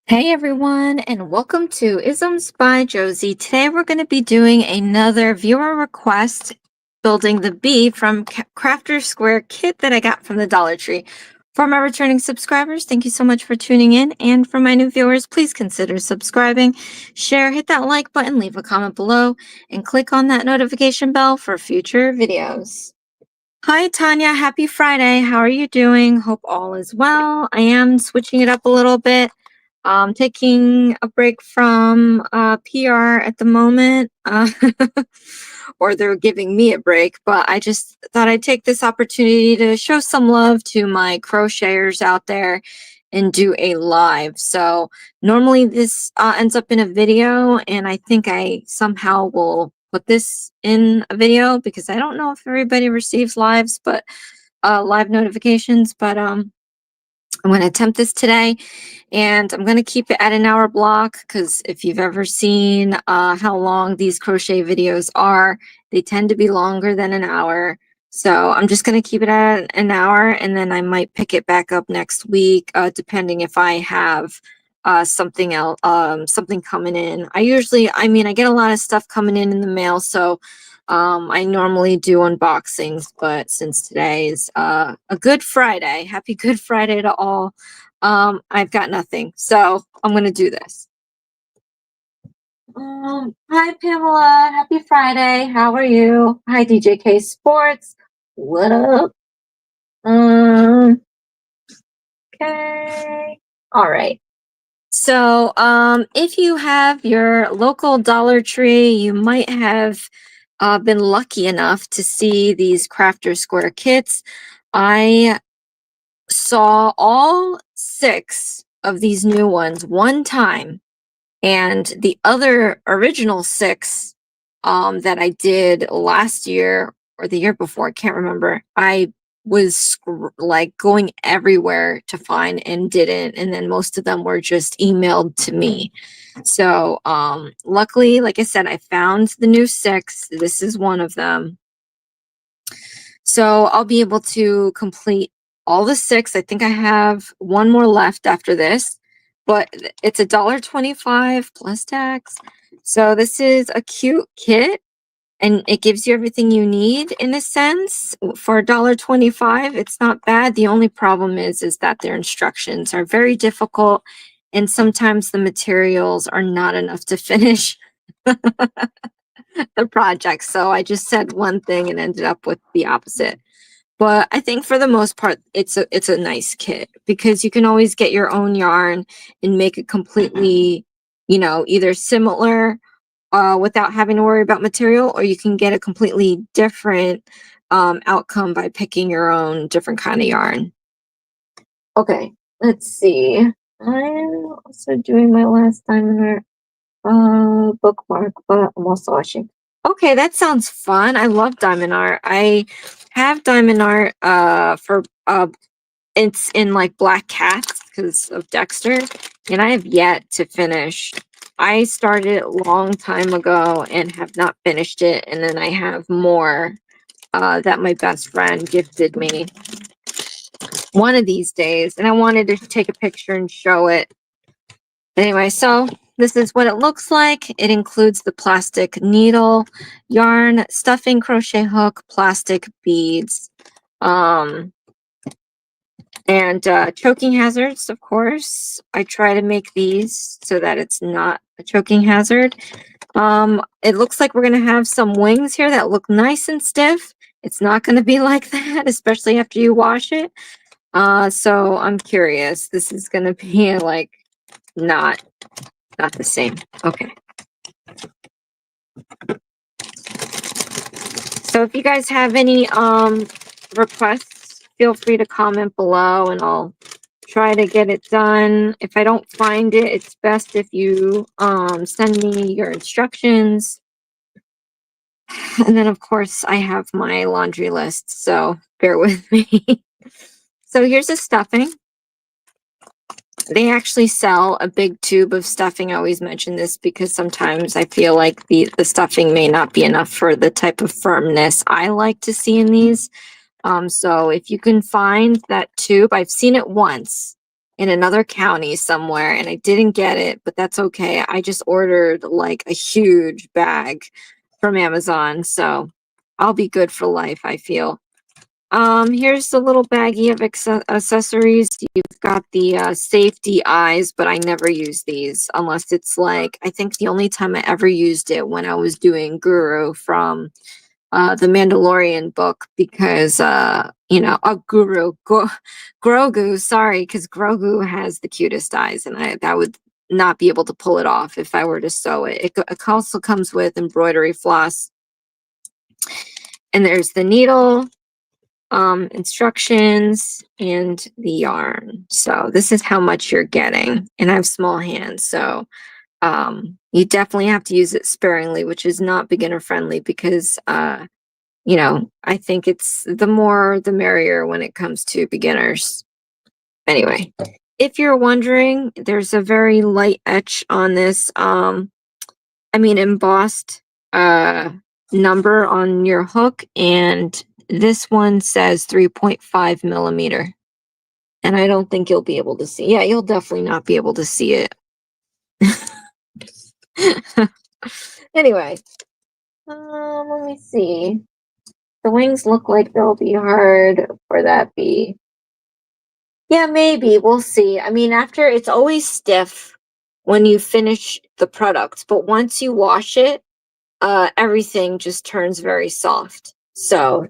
Hey everyone, and welcome to Isms by Josie. Today we're going to be doing another viewer request building the bee from Crafter Square Kit that I got from the Dollar Tree. For my returning subscribers, thank you so much for tuning in. And for my new viewers, please consider subscribing, share, hit that like button, leave a comment below, and click on that notification bell for future videos. Hi Tanya, happy Friday. How are you doing? Hope all is well. I am switching it up a little bit. Taking a break from PR at the moment, or they're giving me a break, but I just thought I'd take this opportunity to show some love to my crocheters out there and do a live. So normally this ends up in a video, and I think I somehow will put this in a video because I don't know if everybody receives lives, but live notifications, but I'm going to attempt this today, and I'm going to keep it at an hour block because if you've ever seen how long these crochet videos are, they tend to be longer than an hour. So I'm just going to keep it at an hour, and then I might pick it back up next week, depending if I have something else, something coming in. I get a lot of stuff coming in the mail, so I normally do unboxings, but since today is a Good Friday, happy Good Friday to all, I've got nothing. So I'm going to do this. Hi, Pamela. Happy Friday. How are you? Hi, DJK Sports. What up? Okay. All right. So if you have your local Dollar Tree, you might have been lucky enough to see these Crafter Square kits. I saw all 6 of these new ones one time, and the other original 6 that I did last year or the year before, I can't remember, I was like going everywhere to find and didn't, and then most of them were just emailed to me. So luckily, like I said, I found the new 6. This is one of them, so I'll be able to complete all the 6. I think I have one more left after this, but it's $1.25 plus tax. So this is a cute kit, and it gives you everything you need in a sense. For $1.25, it's not bad. The only problem is that their instructions are very difficult, and sometimes the materials are not enough to finish the project. So I just said one thing and ended up with the opposite. But I think for the most part, it's a nice kit because you can always get your own yarn and make it completely, either similar without having to worry about material, or you can get a completely different outcome by picking your own different kind of yarn. Okay, let's see. I'm also doing my last diamond art bookmark, but I'm also watching. Okay, that sounds fun. I love diamond art. I have diamond art for it's in like Black Cats because of Dexter, and I have yet to finish. I started it a long time ago and have not finished it, and then I have more that my best friend gifted me one of these days, and I wanted to take a picture and show it. Anyway, so this is what it looks like. It includes the plastic needle, yarn, stuffing, crochet hook, plastic beads, and choking hazards, of course. I try to make these so that it's not a choking hazard. It looks like we're going to have some wings here that look nice and stiff. It's not going to be like that, especially after you wash it. So I'm curious. This is going to be like not the same. Okay. So if you guys have any requests, feel free to comment below and I'll try to get it done. If I don't find it, it's best if you send me your instructions. And then of course I have my laundry list, so bear with me. So here's a stuffing. They actually sell a big tube of stuffing. I always mention this because sometimes I feel like the stuffing may not be enough for the type of firmness I like to see in these. So if you can find that tube, I've seen it once. in another county somewhere, and I didn't get it, but that's okay. I just ordered like a huge bag from Amazon, so I'll be good for life, I feel. Here's the little baggie of accessories. You've got the safety eyes, but I never use these unless it's like, I think the only time I ever used it when I was doing Guru from the Mandalorian book, because you know, Grogu, sorry, because Grogu has the cutest eyes, and that would not be able to pull it off if I were to sew it. It also comes with embroidery floss, and there's the needle, instructions, and the yarn. So this is how much you're getting, and I have small hands, so you definitely have to use it sparingly, which is not beginner friendly, because you know, I think it's the more the merrier when it comes to beginners. Anyway, if you're wondering, there's a very light etch on this, I mean embossed number on your hook, and this one says 3.5 millimeter. And I don't think you'll be able to see. Yeah, you'll definitely not be able to see it. Anyway, let me see. The wings look like they'll be hard for that bee. Yeah, maybe. We'll see. I mean, after, it's always stiff when you finish the product, but once you wash it, everything just turns very soft. So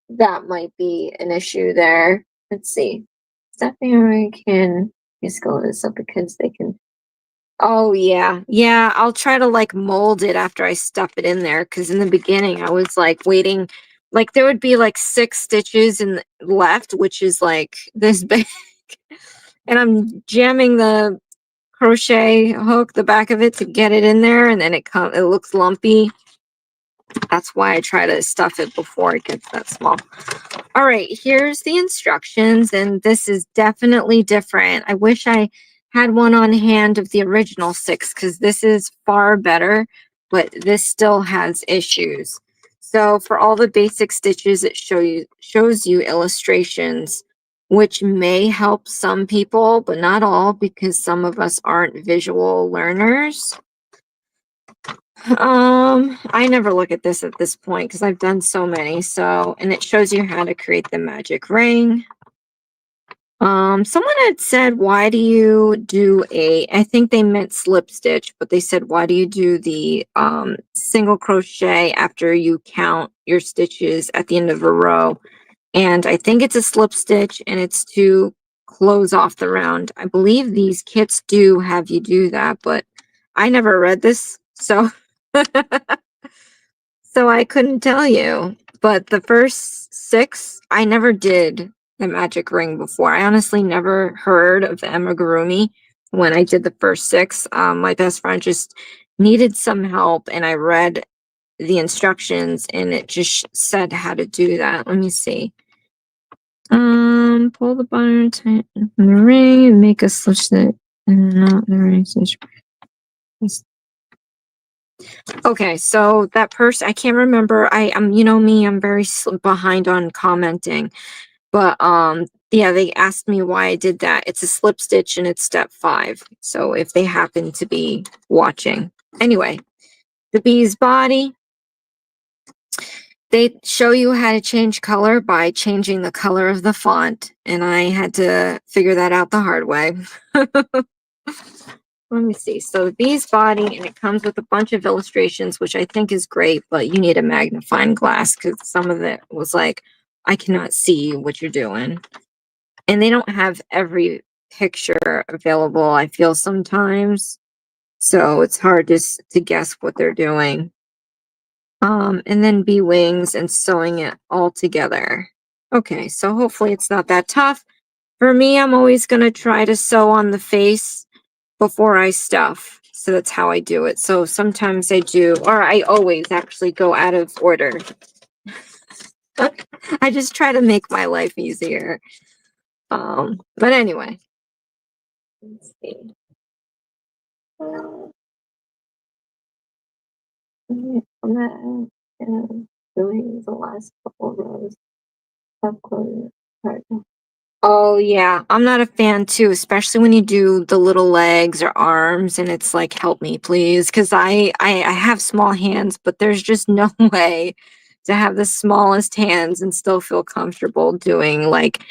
that might be an issue there. Let's see. Stuffing I can just go this up because they can. Oh yeah. Yeah, I'll try to like mold it after I stuff it in there, because in the beginning I was like waiting, like there would be like 6 stitches in left, which is like this big. And I'm jamming the crochet hook, the back of it, to get it in there, and then it looks lumpy. That's why I try to stuff it before it gets that small. All right, here's the instructions, and this is definitely different. I wish I had one on hand of the original 6, because this is far better, but this still has issues. So for all the basic stitches, it shows you illustrations, which may help some people, but not all, because some of us aren't visual learners. I never look at this point because I've done so many. So, and it shows you how to create the magic ring. Someone had said, why do you do I think they meant slip stitch, but they said, why do you do the single crochet after you count your stitches at the end of a row? And I think it's a slip stitch, and it's to close off the round. I believe these kits do have you do that, but I never read this, so so I couldn't tell you. But the first 6, I never did the magic ring before. I honestly never heard of the amigurumi when I did the first 6. My best friend just needed some help, and I read the instructions, and it just said how to do that. Let me see. Pull the button, tighten the ring, and make a slip stitch, and not the ring stitch. Okay, so that person, I can't remember. I'm, you know me, I'm very behind on commenting, but yeah, they asked me why I did that. It's a slip stitch, and it's step 5. So if they happen to be watching, anyway, the bee's body. They show you how to change color by changing the color of the font, and I had to figure that out the hard way. Let me see. So the bee's body, and it comes with a bunch of illustrations, which I think is great, but you need a magnifying glass because some of it was like, I cannot see what you're doing. And they don't have every picture available, I feel sometimes. So it's hard to guess what they're doing. And then bee wings and sewing it all together. Okay, so hopefully it's not that tough. For me, I'm always going to try to sew on the face before I stuff. So that's how I do it. So sometimes I do, or I always actually go out of order. I just try to make my life easier. But anyway, let's see. Doing the last couple rows of clothing. Oh yeah, I'm not a fan too, especially when you do the little legs or arms and it's like, help me please, because I have small hands, but there's just no way to have the smallest hands and still feel comfortable doing like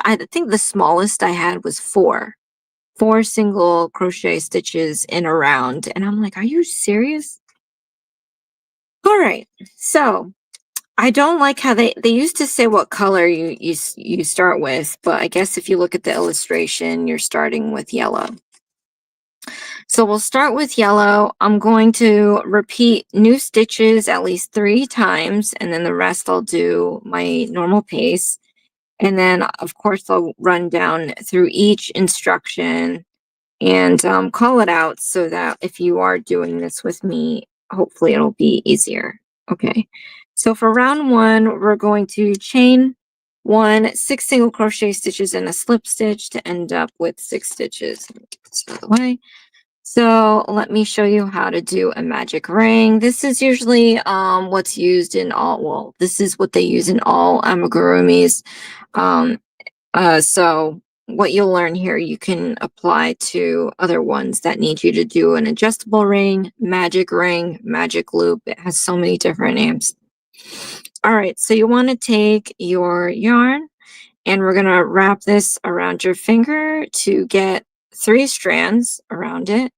I think the smallest I had was four single crochet stitches in a round, and I'm like, are you serious? All right, so I don't like how they used to say what color you start with, but I guess if you look at the illustration, you're starting with yellow. So we'll start with yellow. I'm going to repeat new stitches at least 3 times, and then the rest I'll do my normal pace. And then, of course, I'll run down through each instruction and call it out so that if you are doing this with me, hopefully it'll be easier. Okay, so for round 1, we're going to chain 6 single crochet stitches and a slip stitch to end up with 6 stitches. Let me get this out of the way. So let me show you how to do a magic ring. This is usually what's used in all, well, this is what they use in all amigurumis. Um, so what you'll learn here, you can apply to other ones that need you to do an adjustable ring, magic loop. It has so many different names. All right, so you want to take your yarn and we're going to wrap this around your finger to get 3 strands around it.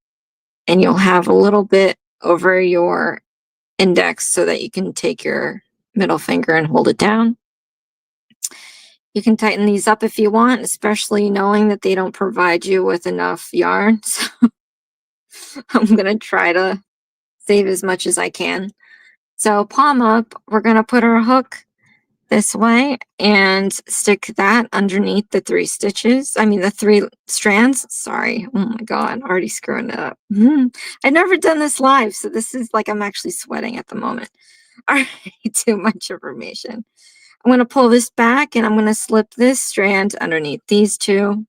And you'll have a little bit over your index so that you can take your middle finger and hold it down. You can tighten these up if you want, especially knowing that they don't provide you with enough yarn. So I'm going to try to save as much as I can. So palm up, we're going to put our hook this way and stick that underneath the 3 stitches. I mean, the 3 strands. Sorry. Oh my God, already screwing it up. I've never done this live, so this is like I'm actually sweating at the moment. All right, too much information. I'm going to pull this back and I'm going to slip this strand underneath these 2.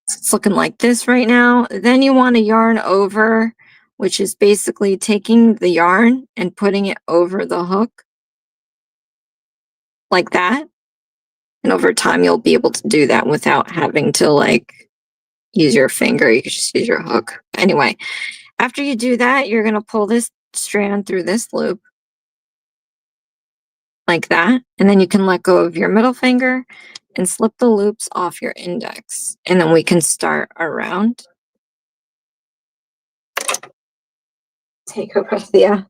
It's looking like this right now. Then you want to yarn over, which is basically taking the yarn and putting it over the hook like that. And over time, you'll be able to do that without having to like use your finger. You can just use your hook. Anyway, after you do that, you're going to pull this strand through this loop like that. And then you can let go of your middle finger and slip the loops off your index. And then we can start our round. Take a breath, yeah.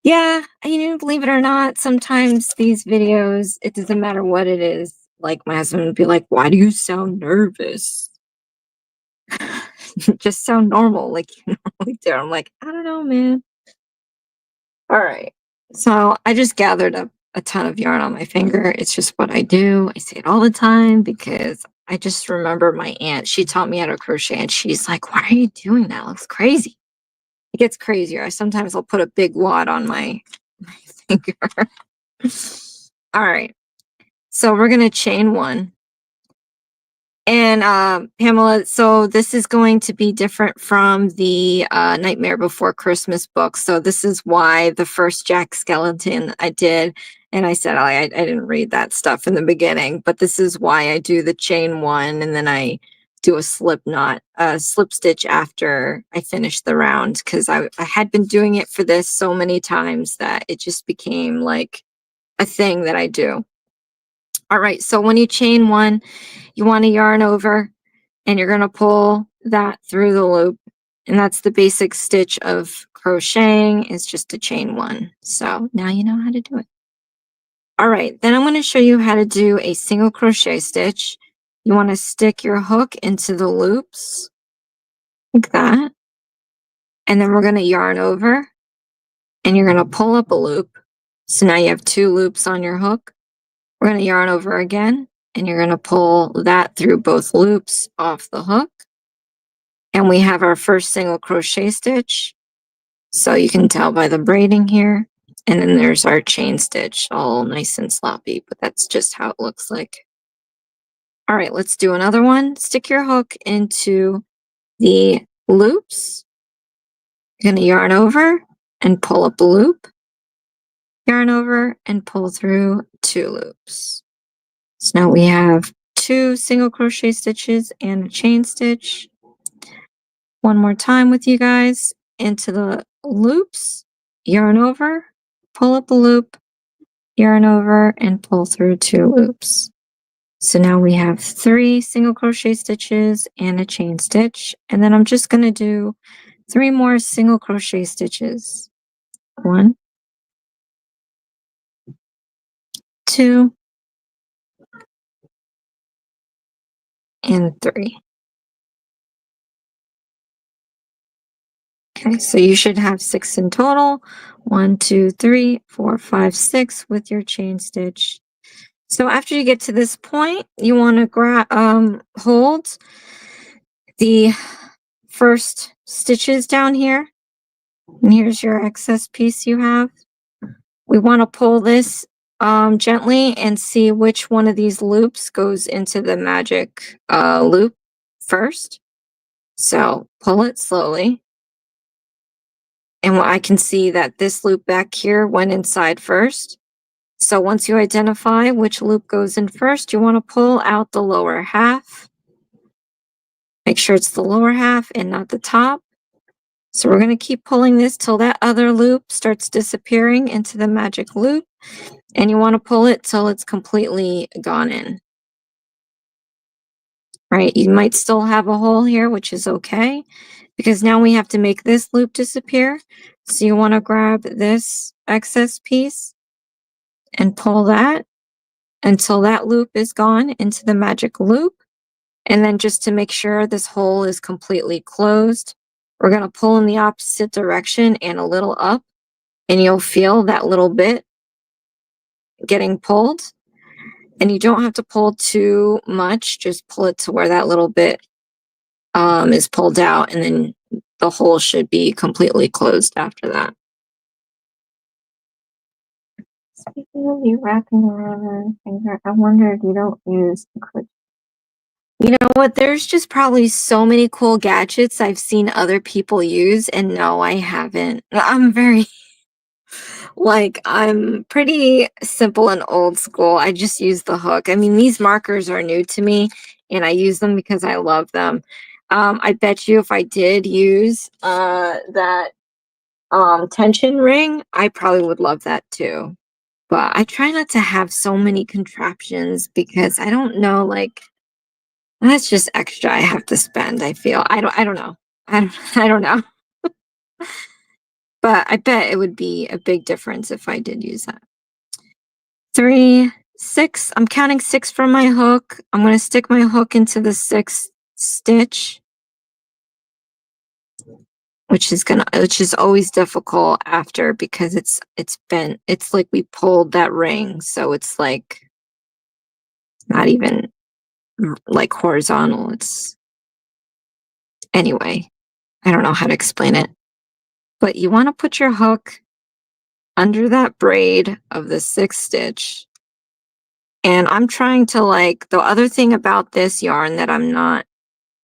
Yeah, believe it or not, sometimes these videos, it doesn't matter what it is. Like my husband would be like, why do you sound nervous? Just sound normal, like you normally do. I'm like, I don't know, man. All right. So I just gathered up a ton of yarn on my finger. It's just what I do. I say it all the time because I just remember my aunt. She taught me how to crochet and she's like, why are you doing that? It looks crazy. It gets crazier. Sometimes I'll put a big wad on my finger. All right. So we're going to chain 1. And Pamela, so this is going to be different from the Nightmare Before Christmas book. So this is why the first Jack Skellington I did, and I said I didn't read that stuff in the beginning, but this is why I do the chain 1 and then I do a slip stitch after I finish the round, because I had been doing it for this so many times that it just became like a thing that I do. All right, so when you chain 1, you want to yarn over and you're going to pull that through the loop. And that's the basic stitch of crocheting, is just to chain 1. So now you know how to do it. All right, then I'm going to show you how to do a single crochet stitch. You want to stick your hook into the loops like that. And then we're going to yarn over and you're going to pull up a loop. So now you have 2 loops on your hook. We're going to yarn over again, and you're going to pull that through both loops off the hook. And we have our first single crochet stitch. So you can tell by the braiding here. And then there's our chain stitch, all nice and sloppy, but that's just how it looks like. All right, let's do another one. Stick your hook into the loops. You're going to yarn over and pull up a loop. yarn over, and pull through 2 loops. So now we have 2 single crochet stitches and a chain stitch. One more time with you guys, into the loops, yarn over, pull up a loop, yarn over, and pull through 2 loops. So now we have 3 single crochet stitches and a chain stitch, and then I'm just going to do 3 more single crochet stitches. 1, 2, and 3. Okay, so you should have 6 in total. 1, 2, 3, 4, 5, 6 with your chain stitch. So after you get to this point, you want to hold the first stitches down here. And here's your excess piece you have. We want to pull this gently and see which one of these loops goes into the magic loop first. So pull it slowly. And I can see that this loop back here went inside first. So once you identify which loop goes in first, you want to pull out the lower half. Make sure it's the lower half and not the top. So we're going to keep pulling this till that other loop starts disappearing into the magic loop. And you want to pull it till it's completely gone in. Right? You might still have a hole here, which is okay, because now we have to make this loop disappear. So you want to grab this excess piece and pull that until that loop is gone into the magic loop. And then just to make sure this hole is completely closed, we're going to pull in the opposite direction and a little up, and you'll feel that little bit getting pulled. And you don't have to pull too much, just pull it to where that little bit is pulled out, and then the hole should be completely closed after that. Speaking of you wrapping around your finger, I wonder if you don't use the clip. You know what? There's just probably so many cool gadgets I've seen other people use, and no, I haven't. I'm very, I'm pretty simple and old school. I just use the hook. I mean, these markers are new to me, and I use them because I love them. I bet you if I did use that tension ring, I probably would love that too. But I try not to have so many contraptions because I don't know, that's just extra I have to spend, I feel. I don't know. I don't know. But I bet it would be a big difference if I did use that. 3, 6. I'm counting 6 from my hook. I'm going to stick my hook into the 6th stitch, which is always difficult after because it's bent. It's like we pulled that ring, so it's like not even like horizontal. It's anyway, I don't know how to explain it. But you want to put your hook under that braid of the 6th stitch. And I'm trying to the other thing about this yarn that I'm not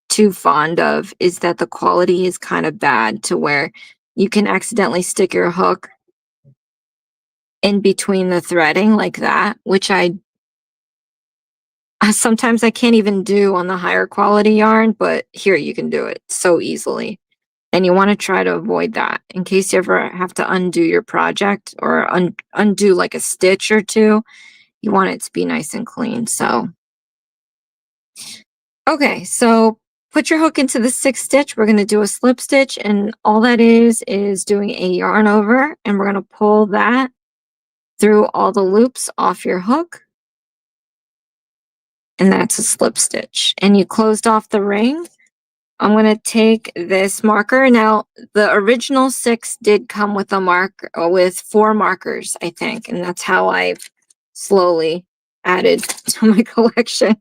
too fond of is that the quality is kind of bad to where you can accidentally stick your hook in between the threading like that, which sometimes I can't even do on the higher quality yarn, but here you can do it so easily. And you want to try to avoid that in case you ever have to undo your project or undo like a stitch or two. You want it to be nice and clean. So, okay, so put your hook into the 6th stitch. We're going to do a slip stitch, and all that is doing a yarn over, and we're going to pull that through all the loops off your hook. And that's a slip stitch. And you closed off the ring. I'm going to take this marker. Now, the original 6 did come with with 4 markers, I think. And that's how I've slowly added to my collection.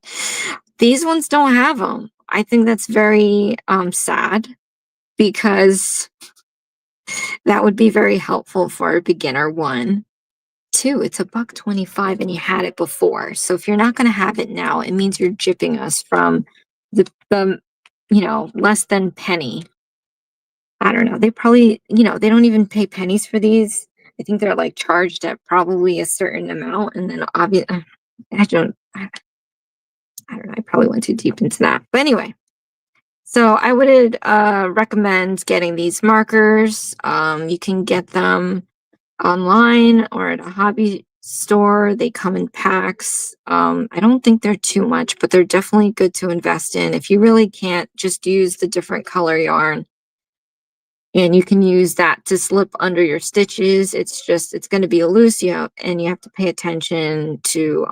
These ones don't have them. I think that's very sad because that would be very helpful for a beginner. 1, 2, it's $1.25 and you had it before. So if you're not going to have it now, it means you're gypping us from the less than penny. I don't know. They probably, they don't even pay pennies for these. I think they're like charged at probably a certain amount, and then obviously, I don't know. I probably went too deep into that. But anyway, so I would recommend getting these markers. You can get them online or at a hobby store. They come in packs. I don't think they're too much, but they're definitely good to invest in. If you really can't, just use the different color yarn. And you can use that to slip under your stitches. It's going to be loose, and you have to pay attention to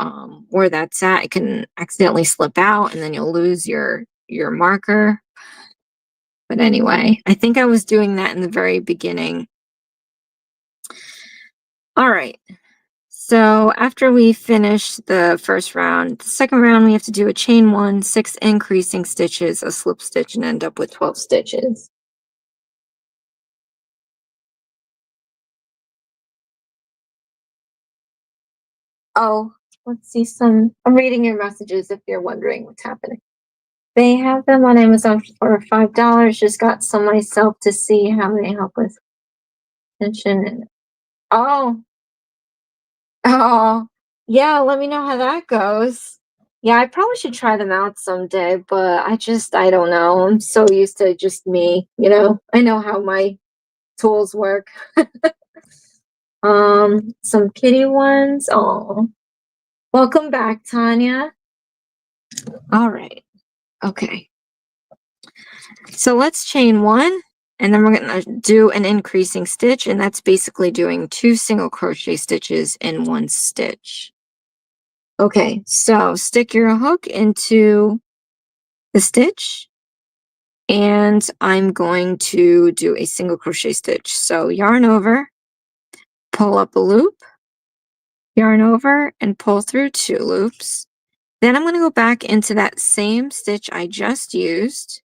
where that's at. It can accidentally slip out, and then you'll lose your marker. But anyway, I think I was doing that in the very beginning. All right. So after we finish the first round, the second round, we have to do a chain 1, 6 increasing stitches, a slip stitch, and end up with 12 stitches. Oh, let's see I'm reading your messages if you're wondering what's happening. They have them on Amazon for $5. Just got some myself to see how they help with tension. Oh, yeah, let me know how that goes. Yeah, I probably should try them out someday, but I don't know. I'm so used to just me, I know how my tools work. Some kitty ones. Oh, welcome back, Tanya. All right. Okay. So let's chain 1, and then we're going to do an increasing stitch, and that's basically doing 2 single crochet stitches in 1 stitch. Okay, so stick your hook into the stitch, and I'm going to do a single crochet stitch. So yarn over, pull up a loop, yarn over, and pull through 2 loops. Then I'm going to go back into that same stitch I just used,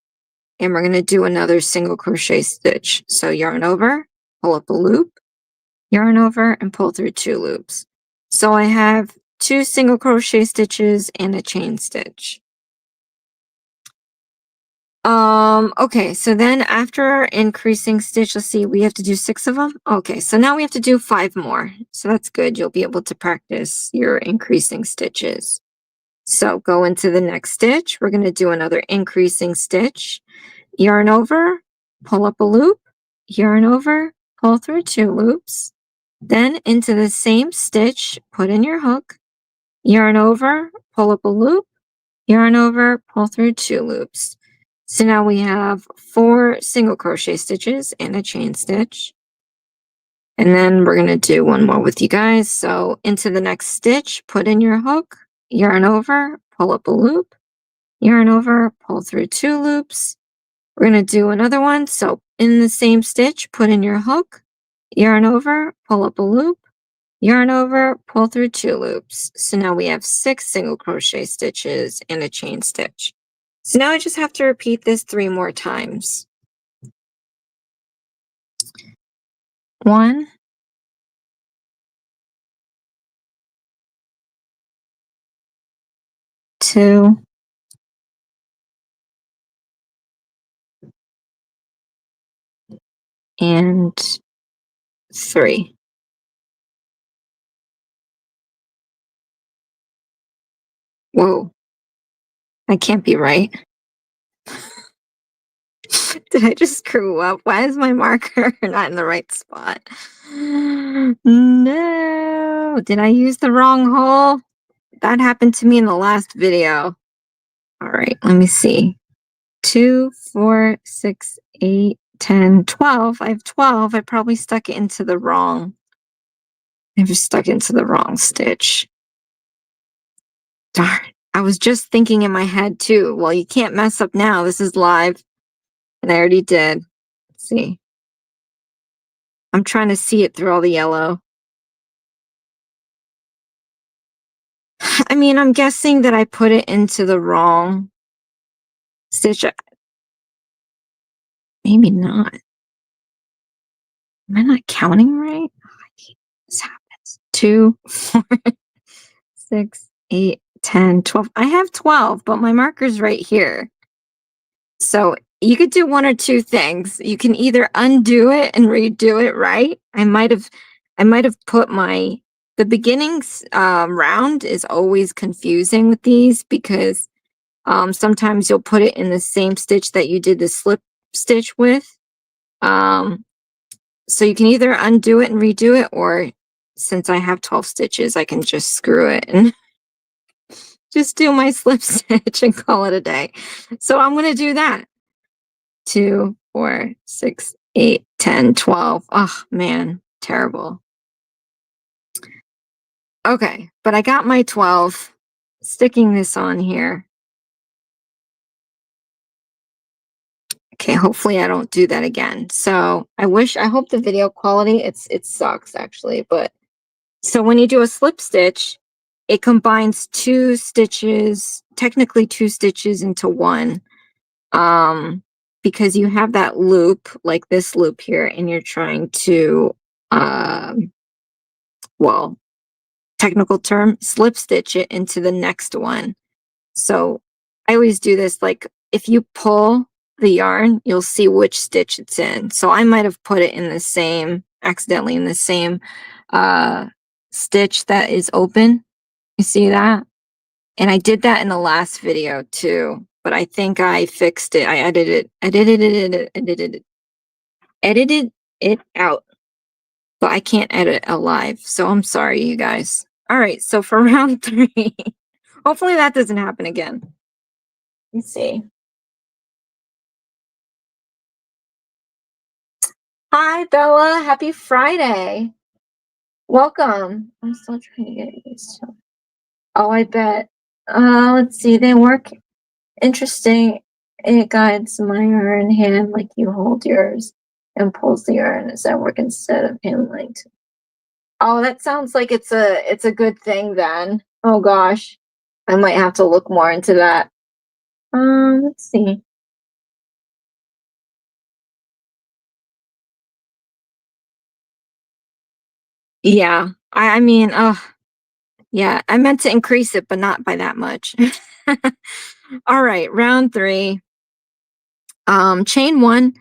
and we're going to do another single crochet stitch. So yarn over, pull up a loop, yarn over, and pull through 2 loops. So I have 2 single crochet stitches and a chain stitch. Okay, so then after our increasing stitch, let's see, we have to do 6 of them. Okay, so now we have to do 5 more. So that's good. You'll be able to practice your increasing stitches. So go into the next stitch. We're going to do another increasing stitch. Yarn over, pull up a loop, yarn over, pull through 2 loops. Then into the same stitch, put in your hook, yarn over, pull up a loop, yarn over, pull through 2 loops. So now we have 4 single crochet stitches and a chain stitch. And then we're going to do one more with you guys. So into the next stitch, put in your hook, yarn over, pull up a loop, yarn over, pull through 2 loops. We're going to do another one. So in the same stitch, put in your hook, yarn over, pull up a loop, yarn over, pull through 2 loops. So now we have 6 single crochet stitches and a chain stitch. So now I just have to repeat this 3 more times. 1, 2, and 3. Whoa, that can't be right. Did I just screw up? Why is my marker not in the right spot? No, did I use the wrong hole? That happened to me in the last video. All right, let me see. 2, 4, 6, 8, 10, 12. I have 12. I probably stuck it into the wrong. I just stuck into the wrong stitch. Darn. I was just thinking in my head too. Well, you can't mess up now. This is live. And I already did. Let's see. I'm trying to see it through all the yellow. I mean, I'm guessing that I put it into the wrong stitch. Maybe not. Am I not counting right? This happens. 2, 4, 6, 8, 10, 12. I have 12, but my marker's right here. So you could do one or two things. You can either undo it and redo it, right? I might have I might have put the beginnings round is always confusing with these because sometimes you'll put it in the same stitch that you did the slip stitch with. So you can either undo it and redo it, or since I have 12 stitches, I can just screw it and just do my slip stitch and call it a day. So I'm going to do that. 2, 4, 6, 8, 10, 12. Oh man, terrible. Okay, but I got my 12. Sticking this on here. Okay, hopefully I don't do that again. So I hope the video quality, it sucks actually, but so when you do a slip stitch, it combines two stitches, technically two stitches into one. Because you have that loop, like this loop here, and you're trying to, well, technical term, slip stitch it into the next one. So I always do this, like if you pull the yarn, you'll see which stitch it's in. So I might have put it in the same, accidentally in the same stitch that is open. You see that? And I did that in the last video too, but I think I fixed it. I edited it out. But I can't edit a live, so I'm sorry, you guys. All right, so for round 3, hopefully that doesn't happen again. Let's see. Hi, Bella. Happy Friday. Welcome. I'm still trying to get used to it. Oh, I bet. Let's see. They work interesting. It guides my yarn hand like you hold yours and pulls the yarn as I work instead of hand length. Oh, that sounds like it's a good thing then. Oh gosh. I might have to look more into that. Let's see. Yeah. I mean, oh, yeah, I meant to increase it, but not by that much. All right, round 3. Chain 1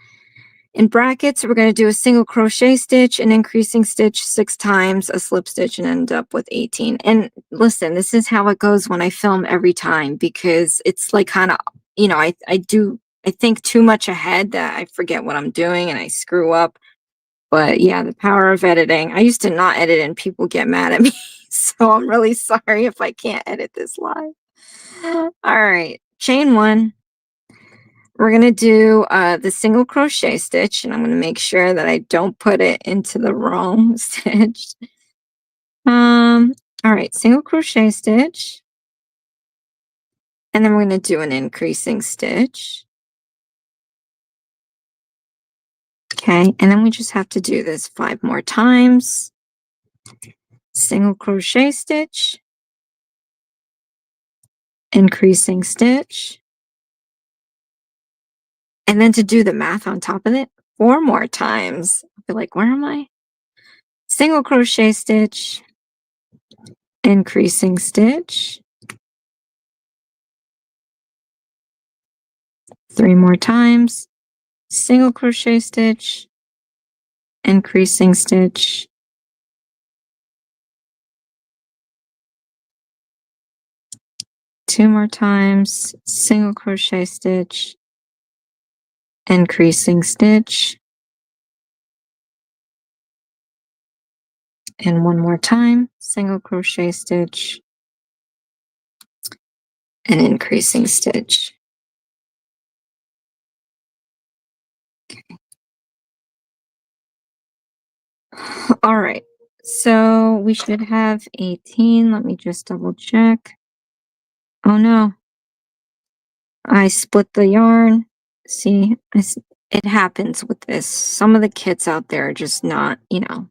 in brackets. We're going to do a single crochet stitch, an increasing stitch 6 times, a slip stitch, and end up with 18. And listen, this is how it goes when I film every time, because it's like kind of, I think too much ahead that I forget what I'm doing and I screw up. But yeah, the power of editing. I used to not edit and people get mad at me. So I'm really sorry if I can't edit this live. All right, chain 1. We're going to do the single crochet stitch, and I'm going to make sure that I don't put it into the wrong stitch. All right, single crochet stitch. And then we're going to do an increasing stitch. Okay, and then we just have to do this 5 more times. Single crochet stitch, increasing stitch, and then to do the math on top of it, 4 more times. I'll be like, where am I? Single crochet stitch, increasing stitch, 3 more times, single crochet stitch, increasing stitch, two more times, single crochet stitch, increasing stitch, and 1 more time, single crochet stitch, and increasing stitch. All right, so we should have 18. Let me just double check. Oh no, I split the yarn. See, it happens with this. Some of the kits out there are just not, the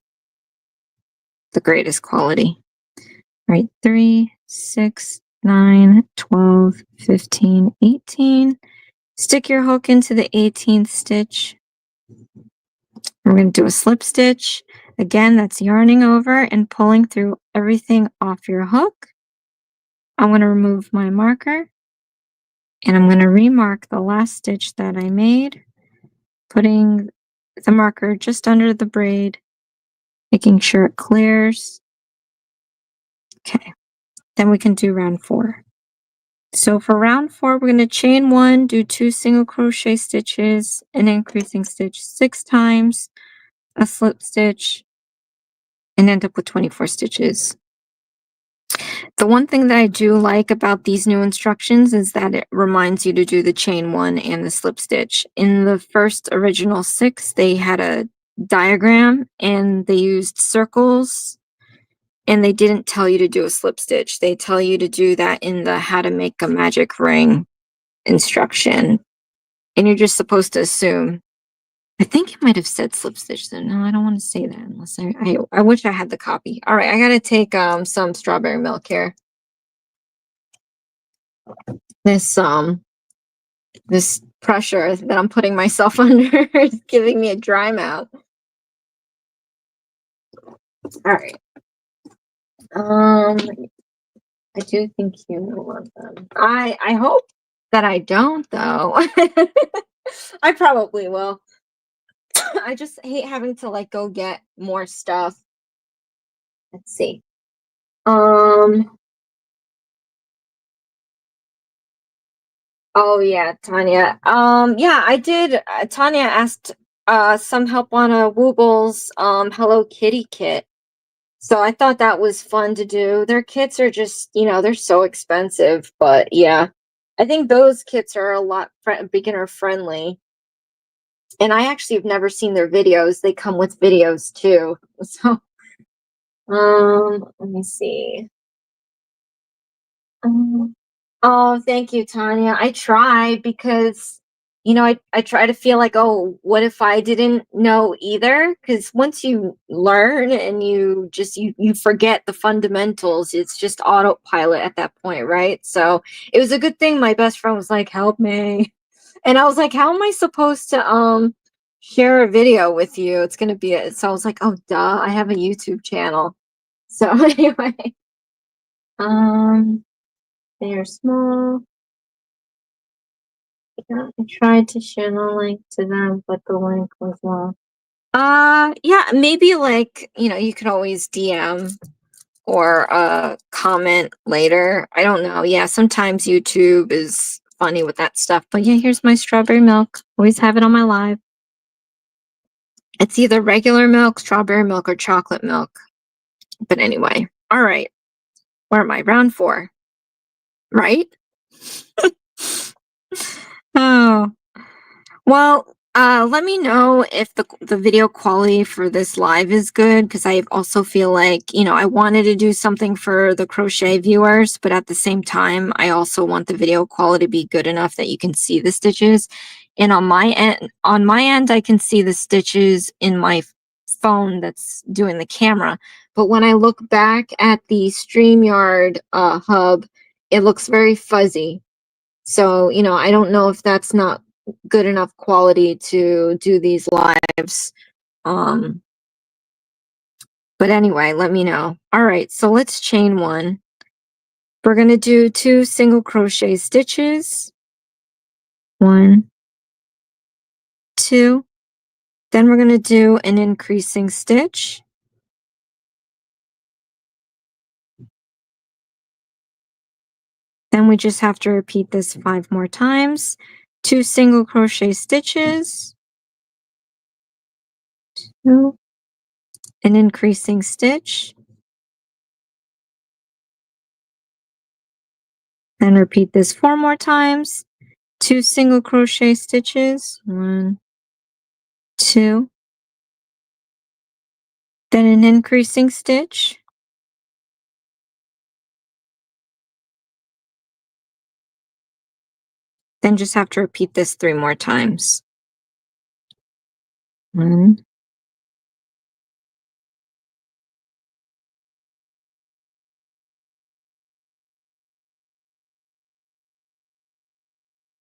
greatest quality. All right, 3, 6, 9, 12, 15, 18. Stick your hook into the 18th stitch. We're going to do a slip stitch. Again, that's yarning over and pulling through everything off your hook. I'm going to remove my marker, and I'm going to remark the last stitch that I made, putting the marker just under the braid Making sure it clears. Okay, then we can do round 4. So for round 4, we're going to chain 1, do 2 single crochet stitches, an increasing stitch 6 times, a slip stitch, and end up with 24 stitches. The one thing that I do like about these new instructions is that it reminds you to do the chain 1 and the slip stitch. In the first original 6, they had a diagram and they used circles, and they didn't tell you to do a slip stitch. They tell you to do that in the how to make a magic ring instruction. And you're just supposed to assume. I think it might have said slip stitch then. No, I don't want to say that unless I wish I had the copy. All right, I gotta take some strawberry milk here. This pressure that I'm putting myself under is giving me a dry mouth. All right. I do think you want them. I hope that I don't though. I probably will. I just hate having to like go get more stuff. Let's see. Oh yeah, Tanya. Yeah, I did. Tanya asked some help on a Woobles Hello Kitty kit. So I thought that was fun to do. Their kits are just, they're so expensive, but yeah. I think those kits are a lot beginner friendly. And I actually have never seen their videos. They come with videos too. So let me see. Oh, thank you, Tanya. I try because, I try to feel like, oh, what if I didn't know either? Because once you learn and you forget the fundamentals, it's just autopilot at that point, right? So it was a good thing my best friend was like, help me. And I was like, how am I supposed to share a video with you? It's gonna be so I was like, oh duh, I have a YouTube channel. So anyway, um they are small. Yeah, I tried to share the link to them, but the link was off. Yeah, maybe like, you can always DM or comment later. I don't know. Yeah, sometimes YouTube is funny with that stuff. But yeah, here's my strawberry milk. Always have it on my live. It's either regular milk, strawberry milk, or chocolate milk. But anyway, all right. Where am I? Round 4, right? Oh, well, let me know if the video quality for this live is good, because I also feel like, I wanted to do something for the crochet viewers, but at the same time, I also want the video quality to be good enough that you can see the stitches. And on my end, I can see the stitches in my phone that's doing the camera. But when I look back at the StreamYard hub, it looks very fuzzy. So, I don't know if that's not good enough quality to do these lives. But anyway, let me know. All right, so let's chain 1. We're going to do 2 single crochet stitches. 1, 2. Then we're going to do an increasing stitch. Then we just have to repeat this 5 more times. 2 single crochet stitches. 2. An increasing stitch. Then repeat this 4 more times. 2 single crochet stitches. 1, 2. Then an increasing stitch. Then just have to repeat this 3 more times. 1,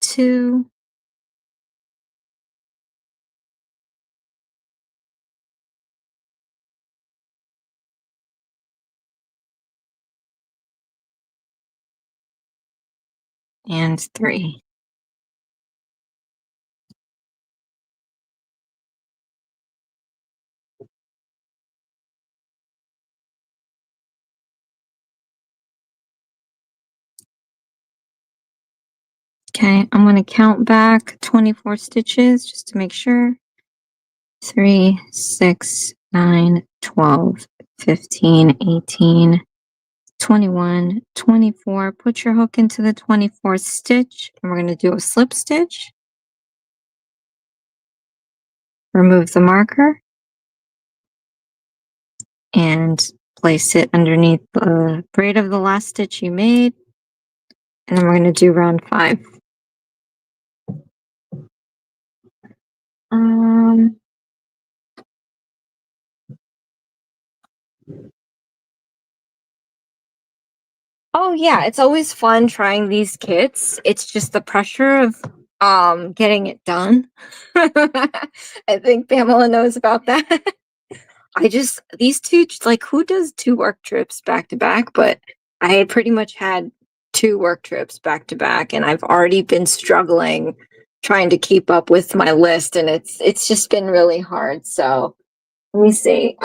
2. And 3. Okay, I'm going to count back 24 stitches just to make sure. 3, 6, 9, 12, 15, 18, 21, 24. Put your hook into the 24th stitch, and we're going to do a slip stitch. Remove the marker and place it underneath the braid of the last stitch you made. And then we're going to do round 5. Oh yeah, it's always fun trying these kits. It's just the pressure of getting it done. I think Pamela knows about that. These two, like, who does 2 work trips back to back? But I pretty much had 2 work trips back to back, and I've already been struggling trying to keep up with my list, and it's just been really hard. So let me see.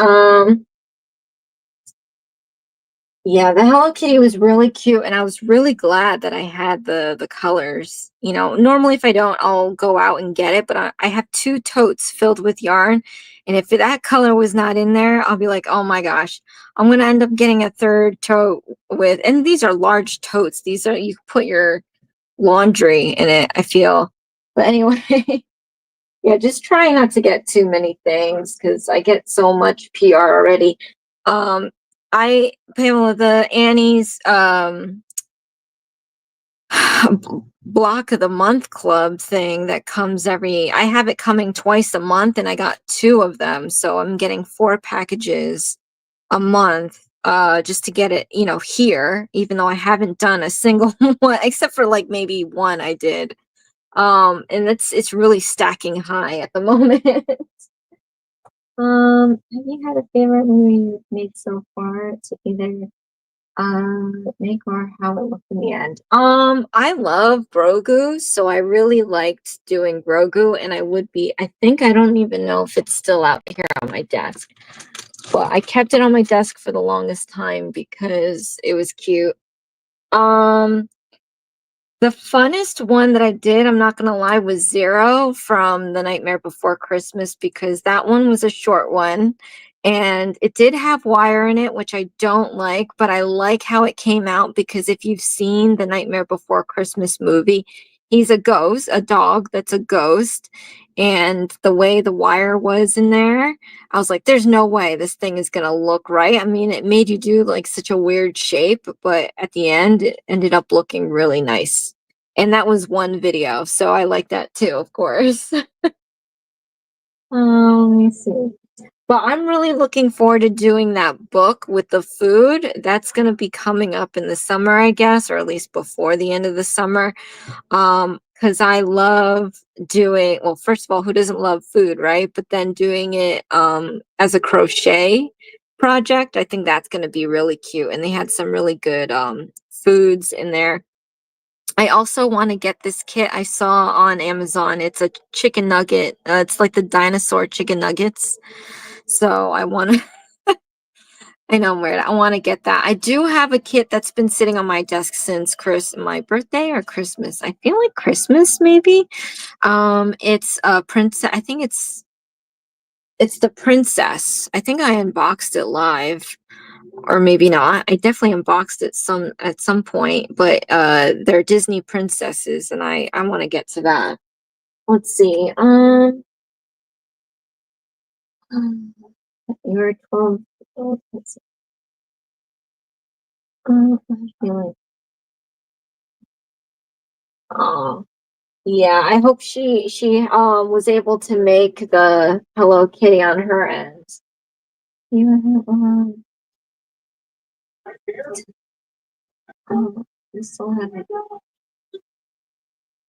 Yeah, the Hello Kitty was really cute, and I was really glad that I had the colors. You know, normally if I don't, I'll go out and get it, but I have 2 totes filled with yarn, and if that color was not in there, I'll be like, oh my gosh, I'm gonna end up getting a 3rd tote with, and these are large totes. These are, you put your laundry in it, I feel. But anyway, yeah, just try not to get too many things because I get so much PR already. Pamela, the Annie's block of the month club thing that comes I have it coming twice a month, and I got 2 of them, so I'm getting 4 packages a month just to get it, you know, here, even though I haven't done a single one except for like maybe one I did. And it's really stacking high at the moment. Have you had a favorite movie you've made so far to either make or how it looked in the end? I love Grogu, so I really liked doing Grogu, and I think I don't even know if it's still out here on my desk. But I kept it on my desk for the longest time because it was cute. The funnest one that I did, I'm not gonna lie, was Zero from The Nightmare Before Christmas, because that one was a short one and it did have wire in it, which I don't like, but I like how it came out because if you've seen The Nightmare Before Christmas movie, he's a ghost, a dog that's a ghost. And the way the wire was in there, I was like, there's no way this thing is gonna look right. I mean, it made you do like such a weird shape, but at the end, it ended up looking really nice. And that was one video, so I like that too, of course. Let me see. But I'm really looking forward to doing that book with the food. That's going to be coming up in the summer, I guess, or at least before the end of the summer. Because I love doing, well, first of all, who doesn't love food, right? But then doing it as a crochet project, I think that's going to be really cute. And they had some really good foods in there. I also want to get this kit I saw on Amazon. It's a chicken nugget. It's like the dinosaur chicken nuggets. So I want to, I know I'm weird. I want to get that. I do have a kit that's been sitting on my desk since my birthday or Christmas. I feel like Christmas maybe. It's a princess. I think it's the princess. I think I unboxed it live, or maybe not. I definitely unboxed it at some point, but they're Disney princesses, and I want to get to that. Let's see. You're 12. Let's see. I feel like, oh yeah. I hope she was able to make the Hello Kitty on her end. Yeah. I still have it.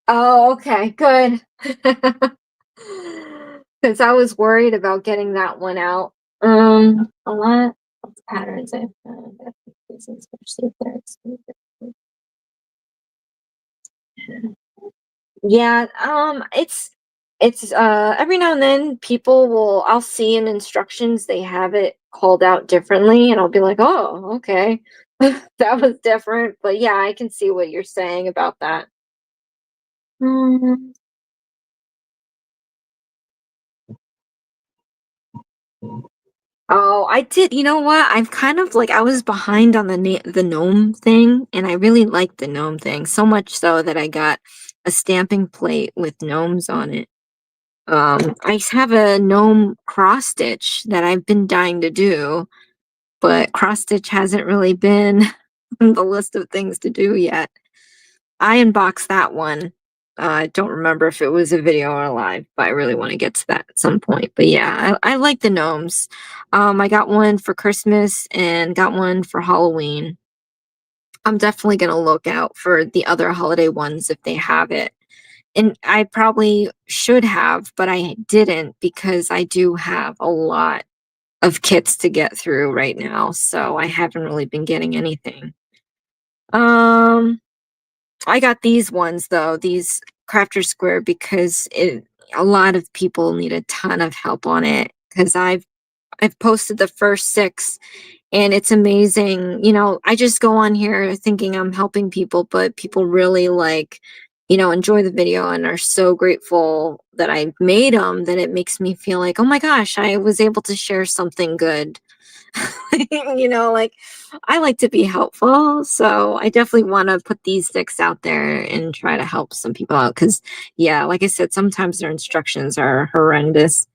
Oh, okay, good. Because I was worried about getting that one out. A lot of patterns I've found, especially if they're exclusive. Yeah, it's every now and then I'll see in instructions they have it called out differently, and I'll be like, oh, okay. That was different. But yeah, I can see what you're saying about that. Mm. Oh, I did. You know what? I've kind of like I was behind on the gnome thing, and I really liked the gnome thing so much so that I got a stamping plate with gnomes on it. I have a gnome cross stitch that I've been dying to do, but cross stitch hasn't really been on the list of things to do yet. I unboxed that one. I don't remember if it was a video or live, but I really want to get to that at some point. But yeah, I like the gnomes. I got one for Christmas and got one for Halloween. I'm definitely going to look out for the other holiday ones if they have it. And I probably should have, but I didn't because I do have a lot of kits to get through right now. So I haven't really been getting anything. Um, I got these ones though, these Crafter Square, because a lot of people need a ton of help on it because I've posted the first 6 and it's amazing. You know, I just go on here thinking I'm helping people, but people really like, enjoy the video and are so grateful that I made them that it makes me feel like, oh my gosh, I was able to share something good. Like I like to be helpful. So I definitely want to put these 6 out there and try to help some people out. Cause yeah, like I said, sometimes their instructions are horrendous.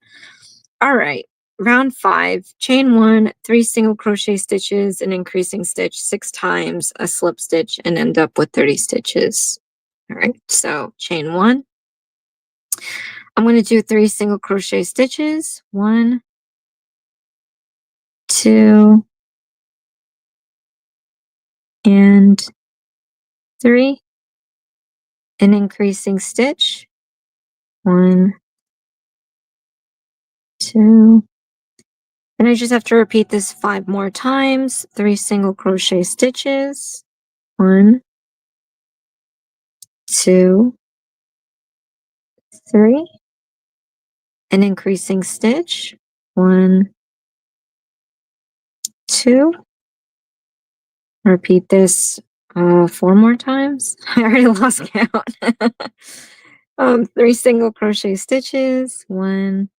All right. Round 5, chain 1, 3 single crochet stitches, an increasing stitch 6 times, a slip stitch, and end up with 30 stitches. All right. So chain 1, I'm going to do 3 single crochet stitches. 1, 2, and 3. An increasing stitch. 1, 2, and I just have to repeat this 5 more times. 3 single crochet stitches. 1, 2, 3. An increasing stitch. 1, 2. Repeat this 4 more times. I already lost count. 3 single crochet stitches. 1,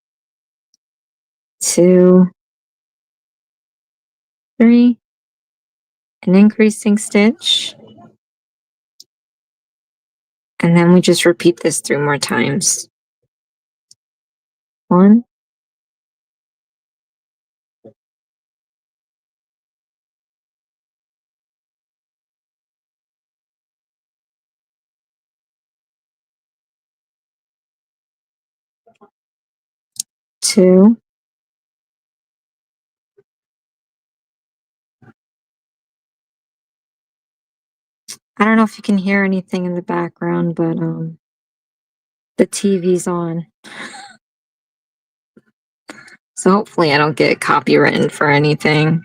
2, 3. An increasing stitch. And then we just repeat this 3 more times. 1, 2, I don't know if you can hear anything in the background, but the TV's on. So hopefully I don't get copywritten for anything.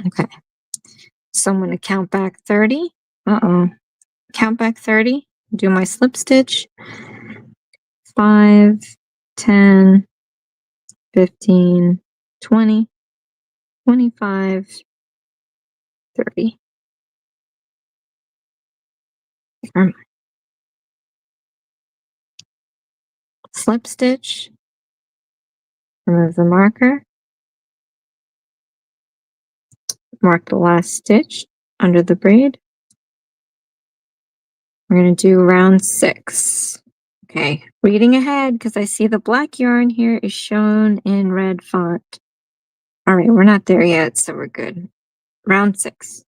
Okay. So I'm going to count back 30. Count back 30. Do my slip stitch. 5, 10, 15, 20, 25, 30. Slip stitch. Remove the marker. Mark the last stitch under the braid. We're going to do round 6. Okay, reading ahead because I see the black yarn here is shown in red font. All right, we're not there yet, so we're good. Round 6.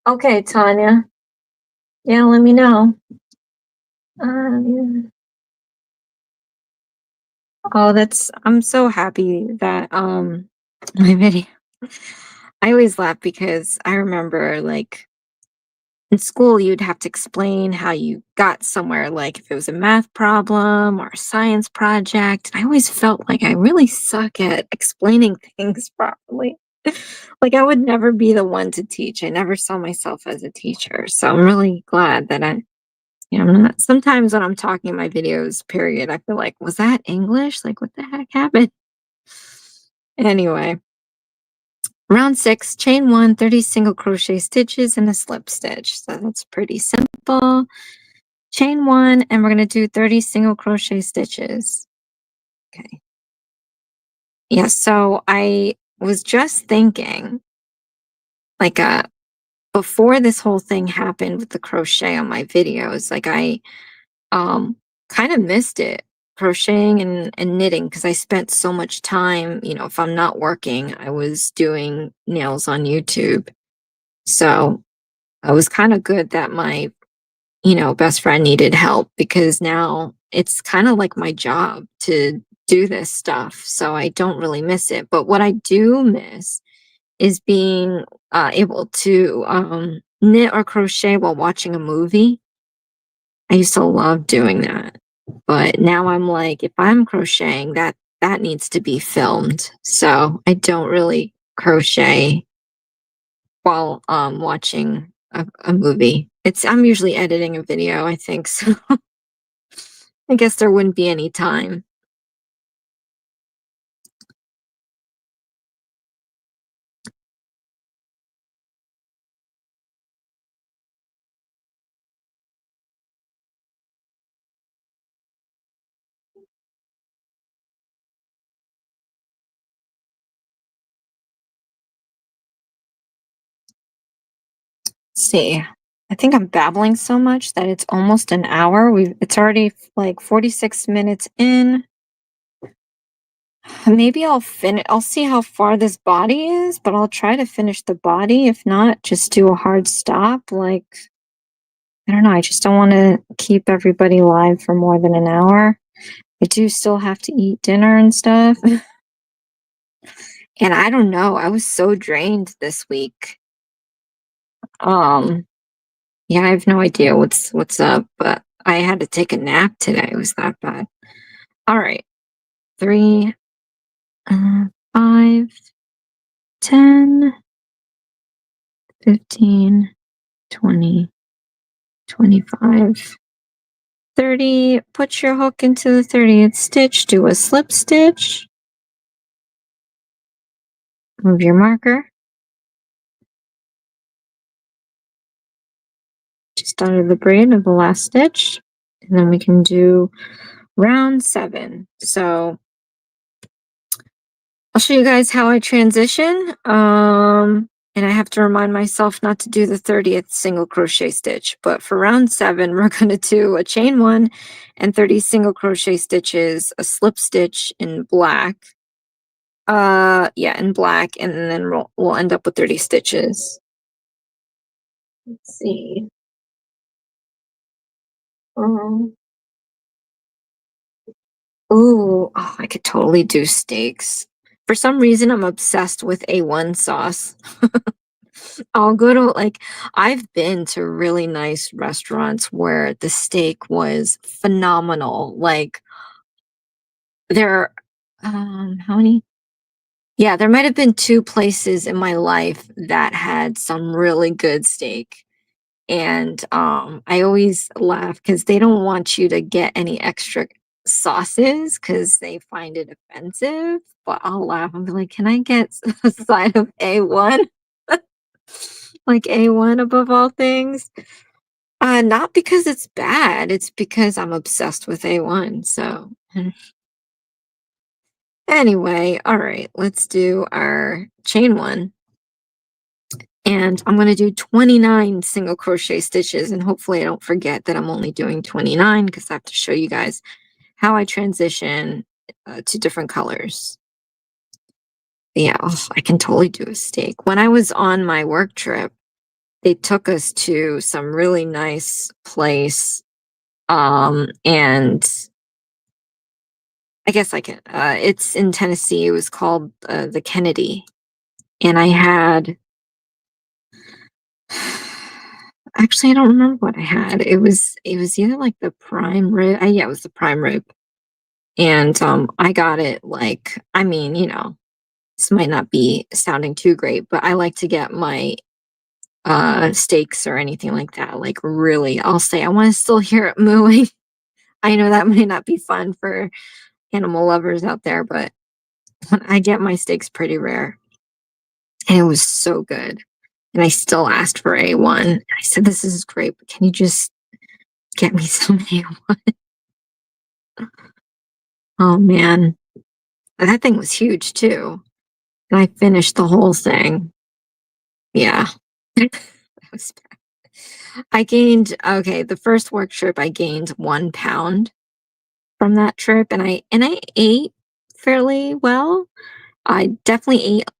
Okay, Tanya. Yeah, let me know. Yeah. Oh, I'm so happy that my video. I always laugh because I remember like in school, you'd have to explain how you got somewhere, like if it was a math problem or a science project. I always felt like I really suck at explaining things properly. Like I would never be the one to teach. I never saw myself as a teacher. So I'm really glad that I'm not. Sometimes when I'm talking in my videos, period, I feel like, was that English? Like, what the heck happened? Anyway, round 6, chain 1, 30 single crochet stitches and a slip stitch. So that's pretty simple. Chain 1, and we're going to do 30 single crochet stitches. Okay. Yeah, so I was just thinking, like, before this whole thing happened with the crochet on my videos, like I kind of missed it, crocheting and knitting, because I spent so much time, if I'm not working, I was doing nails on YouTube. So I was kind of good that my best friend needed help, because now it's kind of like my job to do this stuff. So I don't really miss it. But what I do miss is being able to knit or crochet while watching a movie. I used to love doing that. But now I'm like, if I'm crocheting, that needs to be filmed. So I don't really crochet while watching a movie. I'm usually editing a video, I think, so I guess there wouldn't be any time. Let's see. I think I'm babbling so much that it's almost an hour. It's already like 46 minutes in. Maybe I'll see how far this body is, but I'll try to finish the body. If not, just do a hard stop. Like, I don't know. I just don't want to keep everybody live for more than an hour. I do still have to eat dinner and stuff. And I don't know. I was so drained this week. Yeah, I have no idea what's up, but I had to take a nap today. It was that bad. All right. 3, 5, 10, 15, 20, 25, 30. Put your hook into the 30th stitch. Do a slip stitch. Move your marker just under the braid of the last stitch. And then we can do round 7. So I'll show you guys how I transition. And I have to remind myself not to do the 30th single crochet stitch. But for round 7, we're going to do a chain 1 and 30 single crochet stitches, a slip stitch in black. Yeah, in black, and then we'll end up with 30 stitches. Let's see. Oh, I could totally do steaks. For some reason, I'm obsessed with A1 sauce. I'll go to I've been to really nice restaurants where the steak was phenomenal. Like there, how many? Yeah, there might have been 2 places in my life that had some really good steak. And I always laugh because they don't want you to get any extra sauces because they find it offensive. But I'll laugh and be like, can I get a side of A1? Like A1 above all things? Not because it's bad, it's because I'm obsessed with A1. So anyway, all right, let's do our chain 1. And I'm going to do 29 single crochet stitches, and hopefully I don't forget that I'm only doing 29 because I have to show you guys how I transition to different colors. Yeah, I can totally do a steak. When I was on my work trip, they took us to some really nice place, and I guess I can, it's in Tennessee. It was called the Kennedy, and I had Actually, I don't remember what I had. It was either like the prime rib. Yeah, it was the prime rib. And I got it like, I mean, this might not be sounding too great, but I like to get my steaks or anything like that. Like really, I'll say I want to still hear it mooing. I know that might not be fun for animal lovers out there, but when I get my steaks pretty rare. And it was so good. And I still asked for A1. I said, this is great, but can you just get me some A1? Oh man. That thing was huge too. And I finished the whole thing. Yeah. That was bad. I gained, okay, the first work trip, I gained 1 pound from that trip, and I ate fairly well. I definitely ate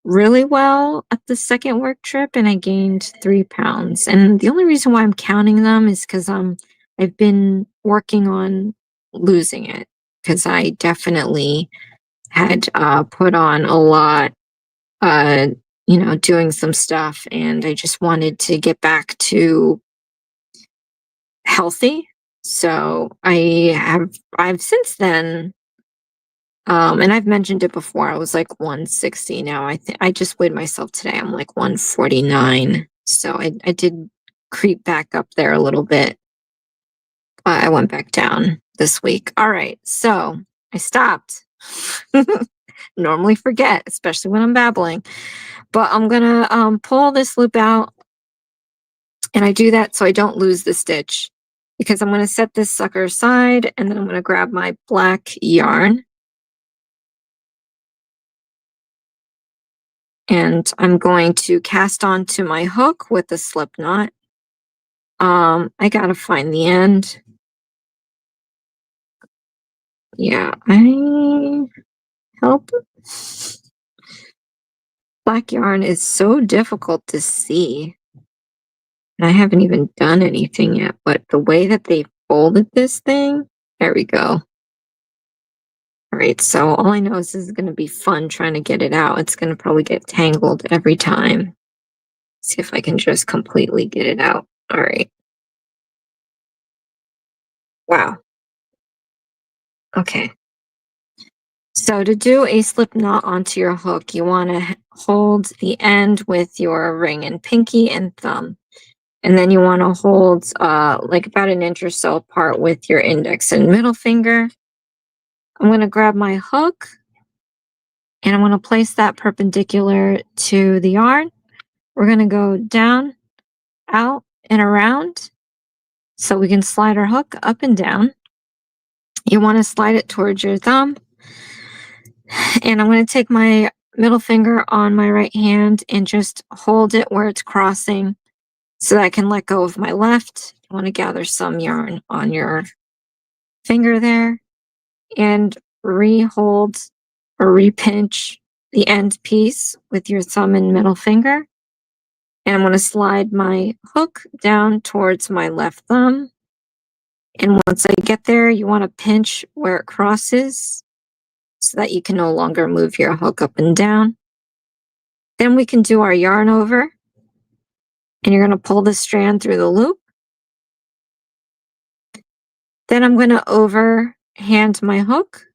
really well at the second work trip, and I gained 3 pounds. And the only reason why I'm counting them is because I've been working on losing it, because I definitely had put on a lot, uh, doing some stuff, and I just wanted to get back to healthy. So I've since then, and I've mentioned it before, I was like 160 now. I just weighed myself today. I'm like 149. So I did creep back up there a little bit. I went back down this week. All right. So I stopped. Normally forget, especially when I'm babbling. But I'm gonna pull this loop out, and I do that so I don't lose the stitch, because I'm gonna set this sucker aside, and then I'm gonna grab my black yarn, and I'm going to cast onto my hook with a slip knot. I gotta find the end. Yeah, help. Black yarn is so difficult to see. And I haven't even done anything yet, but the way that they folded this thing, there we go. All right, so all I know is this is going to be fun trying to get it out. It's going to probably get tangled every time. See if I can just completely get it out. All right. Wow. Okay. So to do a slip knot onto your hook, you want to hold the end with your ring and pinky and thumb. And then you want to hold like about an inch or so apart with your index and middle finger. I'm going to grab my hook, and I'm going to place that perpendicular to the yarn. We're going to go down, out, and around, so we can slide our hook up and down. You want to slide it towards your thumb. And I'm going to take my middle finger on my right hand and just hold it where it's crossing so that I can let go of my left. You want to gather some yarn on your finger there and re-hold or re-pinch the end piece with your thumb and middle finger. And I'm going to slide my hook down towards my left thumb. And once I get there, you want to pinch where it crosses so that you can no longer move your hook up and down. Then we can do our yarn over. And you're going to pull the strand through the loop. Then I'm going to overhand my hook,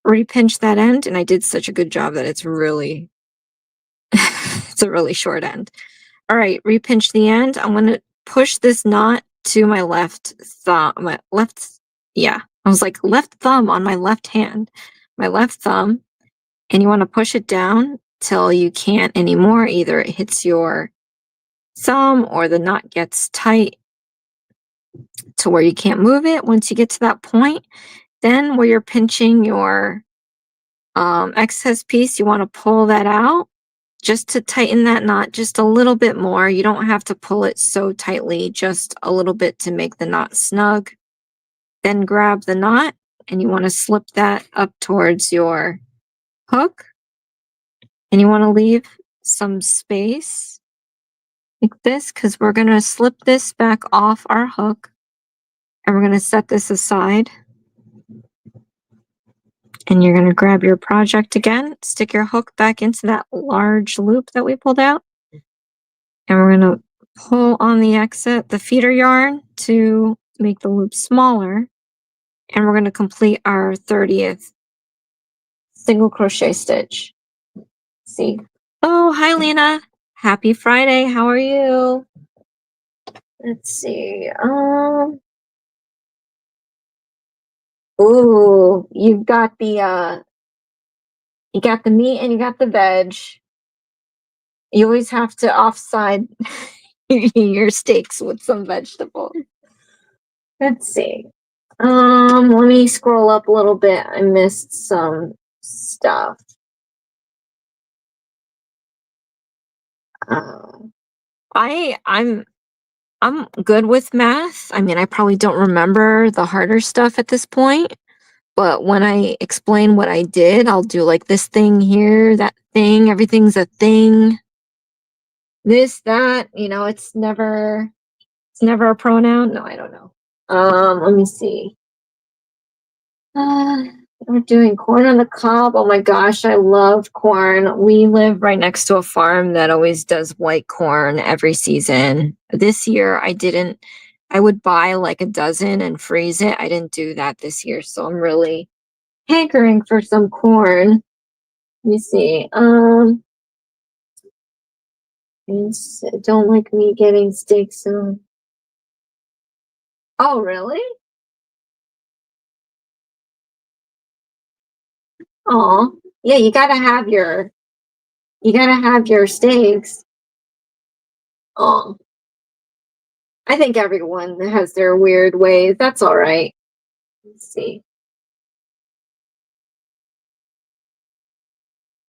re-pinch that end, and I did such a good job that it's really, it's a really short end. All right, re-pinch the end. I'm going to push this knot to my left thumb, I was like left thumb on my left hand, my left thumb, and you want to push it down till you can't anymore. Either it hits your thumb or the knot gets tight to where you can't move it. Once you get to that point, then where you're pinching your excess piece, you want to pull that out just to tighten that knot just a little bit more. You don't have to pull it so tightly, just a little bit to make the knot snug. Then grab the knot, and you want to slip that up towards your hook, and you want to leave some space like this, because we're going to slip this back off our hook, and we're going to set this aside. And you're going to grab your project again, stick your hook back into that large loop that we pulled out, and we're going to pull on the feeder yarn to make the loop smaller, and we're going to complete our 30th single crochet stitch. See. Oh, hi Lena. Happy Friday. How are you? Let's see. Ooh, you've got the you got the meat and you got the veg. You always have to offside your steaks with some vegetables. Let's see. Let me scroll up a little bit. I missed some stuff. I'm good with math. I mean, I probably don't remember the harder stuff at this point, but when I explain what I did, I'll do like this thing here, that thing, everything's a thing. This, that, you know, it's never a pronoun. No, I don't know. Let me see. We're doing corn on the cob. Oh my gosh, I love corn. We live right next to a farm that always does white corn every season. This year I didn't. I would buy like a dozen and freeze it. I didn't do that this year, so I'm really hankering for some corn. Let me see. Don't like me getting steaks on. Oh, really? Oh, yeah, you gotta have your steaks. Oh, I think everyone has their weird ways. That's all right. Let's see.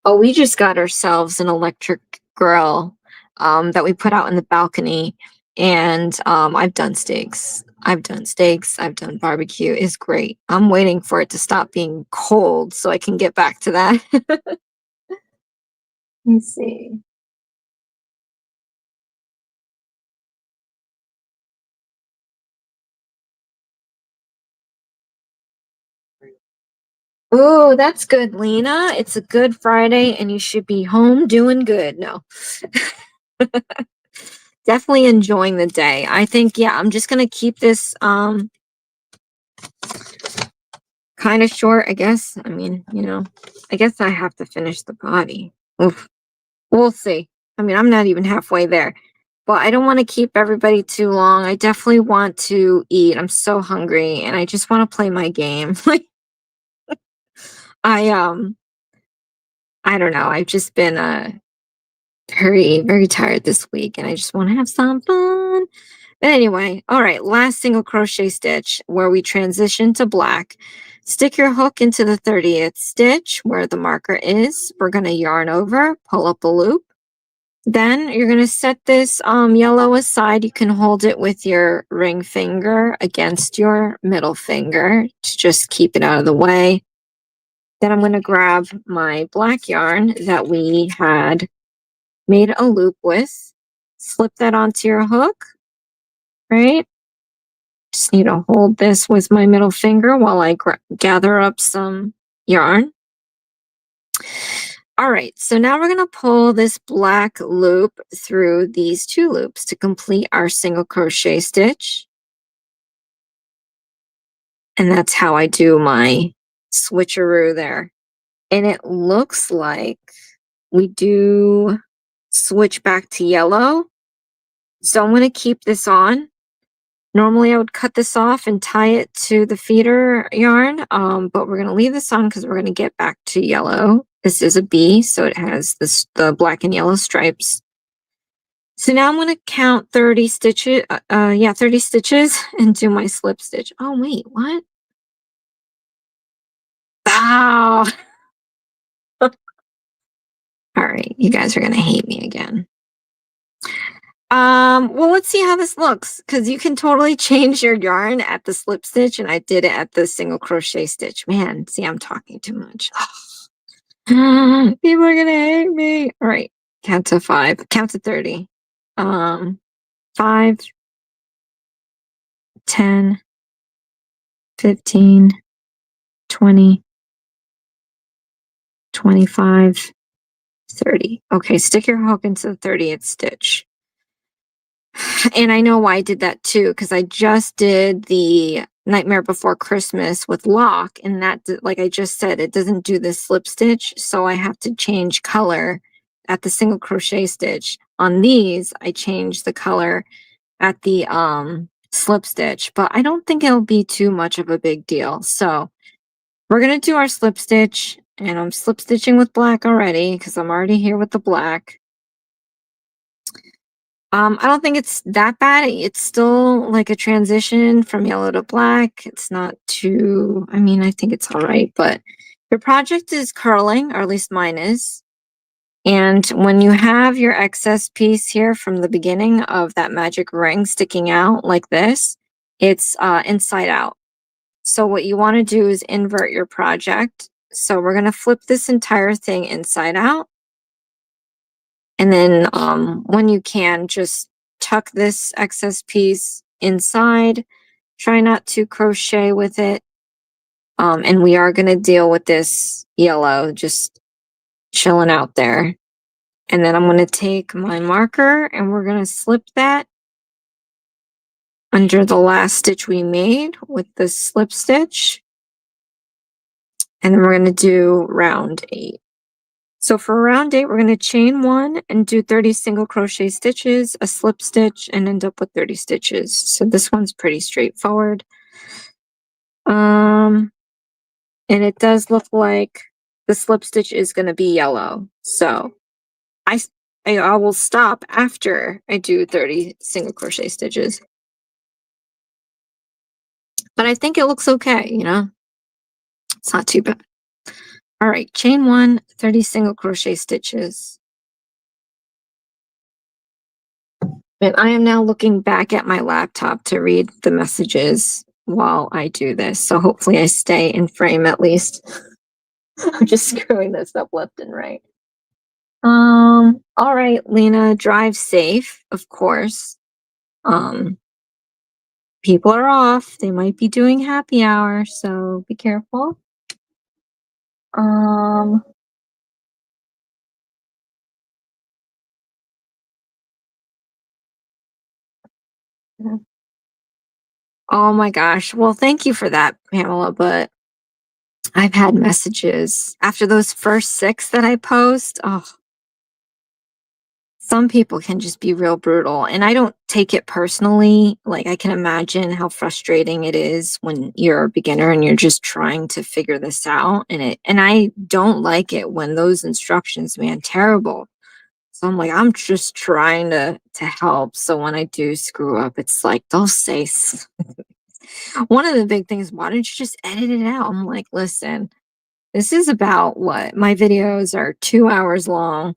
Oh, we just got ourselves an electric grill that we put out in the balcony, and I've done steaks. I've done barbecue. It's great. I'm waiting for it to stop being cold so I can get back to that. Let's see. Oh, that's good, Lena. It's a good Friday and you should be home doing good. No. Definitely enjoying the day. I think, yeah, I'm just gonna keep this kind of short, I guess. I mean, you know, I guess I have to finish the body. Oof. We'll see. I mean, I'm not even halfway there. But I don't want to keep everybody too long. I definitely want to eat. I'm so hungry and I just want to play my game. Like I I don't know. I've just been very, very tired this week and I just want to have some fun. But anyway, all right, last single crochet stitch where we transition to black. Stick your hook into the 30th stitch where the marker is. We're going to yarn over, pull up a loop. Then you're going to set this yellow aside. You can hold it with your ring finger against your middle finger to just keep it out of the way. Then I'm going to grab my black yarn that we had made a loop with, slip that onto your hook, right? Just need to hold this with my middle finger while I gather up some yarn. All right, so now we're going to pull this black loop through these two loops to complete our single crochet stitch. And that's how I do my switcheroo there. And it looks like we do switch back to yellow. So I'm going to keep this on. Normally I would cut this off and tie it to the feeder yarn, but we're going to leave this on because we're going to get back to yellow. This is a B, so it has the black and yellow stripes. So now I'm going to count 30 stitches, 30 stitches and do my slip stitch. Oh, wait, what? Oh. All right, you guys are going to hate me again. Well, let's see how this looks because you can totally change your yarn at the slip stitch, and I did it at the single crochet stitch. Man, see, I'm talking too much. People are gonna hate me. All right, count to 5. Count to 30. 5, 10, 15, 20, 25, 30. Okay, stick your hook into the 30th stitch. And I know why I did that too, because I just did the Nightmare Before Christmas with lock, and that, like I just said, it doesn't do the slip stitch, so I have to change color at the single crochet stitch. On these, I changed the color at the slip stitch, but I don't think it'll be too much of a big deal. So we're gonna do our slip stitch, and I'm slip stitching with black already because I'm already here with the black. I don't think it's that bad. It's still like a transition from yellow to black. It's not too, I mean, I think it's all right, but your project is curling, or at least mine is. And when you have your excess piece here from the beginning of that magic ring sticking out like this, it's inside out. So what you want to do is invert your project. So we're going to flip this entire thing inside out. And then when you can, just tuck this excess piece inside. Try not to crochet with it. And we are going to deal with this yellow just chilling out there. And then I'm going to take my marker and we're going to slip that under the last stitch we made with the slip stitch. And then we're going to do round 8. So for round 8, we're going to chain 1 and do 30 single crochet stitches, a slip stitch, and end up with 30 stitches. So this one's pretty straightforward. And it does look like the slip stitch is going to be yellow. So I will stop after I do 30 single crochet stitches. But I think it looks okay, you know? It's not too bad. All right, chain 1, 30 single crochet stitches. And I am now looking back at my laptop to read the messages while I do this. So hopefully I stay in frame at least. I'm just screwing this up left and right. All right, Lena, drive safe, of course. People are off. They might be doing happy hour, so be careful. Oh my gosh. Well, thank you for that, Pamela, but I've had messages after those first 6 that I post. Oh, some people can just be real brutal, and I don't take it personally. Like, I can imagine how frustrating it is when you're a beginner and you're just trying to figure this out, and I don't like it when those instructions, man, terrible. So I'm like, I'm just trying to help. So when I do screw up, it's like they'll say one of the big things, why don't you just edit it out? I'm like, listen, this is about what? My videos are 2 hours long.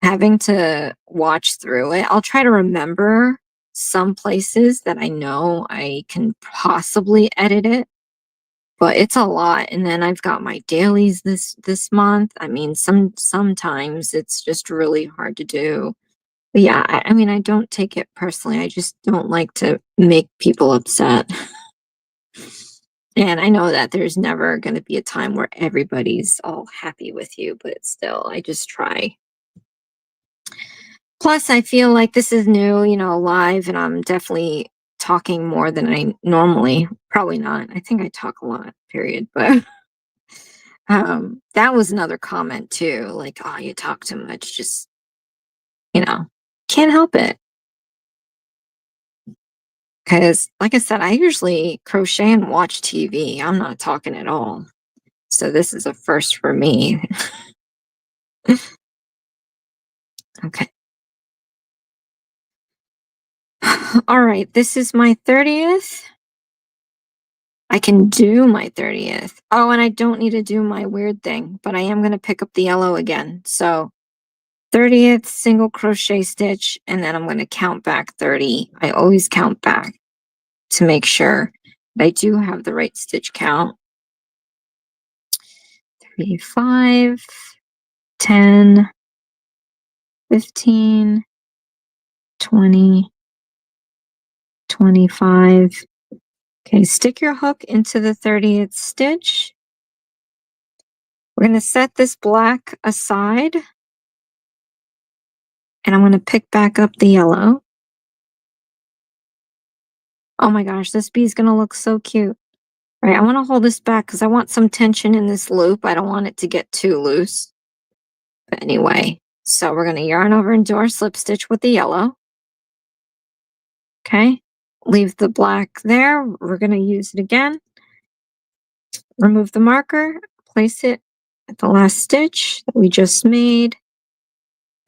Having to watch through it, I'll try to remember some places that I know I can possibly edit it, but it's a lot. And then I've got my dailies this month. I mean, sometimes it's just really hard to do. But yeah, I mean, I don't take it personally. I just don't like to make people upset. And I know that there's never going to be a time where everybody's all happy with you, but still, I just try. Plus, I feel like this is new, you know, live, and I'm definitely talking more than I normally. Probably not. I think I talk a lot, period. But that was another comment too. Like, oh, you talk too much. Just, you know, can't help it. Because, like I said, I usually crochet and watch TV. I'm not talking at all. So this is a first for me. Okay. All right. This is my 30th. I can do my 30th. Oh, and I don't need to do my weird thing, but I am going to pick up the yellow again. So 30th single crochet stitch, and then I'm going to count back 30. I always count back to make sure that I do have the right stitch count. 3, 5, 10, 15, 20, 25. Okay, stick your hook into the 30th stitch. We're going to set this black aside, and I'm going to pick back up the yellow. Oh my gosh, this bee's gonna look so cute. All right, I want to hold this back because I want some tension in this loop. I don't want it to get too loose. But anyway, so we're gonna yarn over and do our slip stitch with the yellow. Okay, leave the black there. We're gonna use it again. Remove the marker, place it at the last stitch that we just made.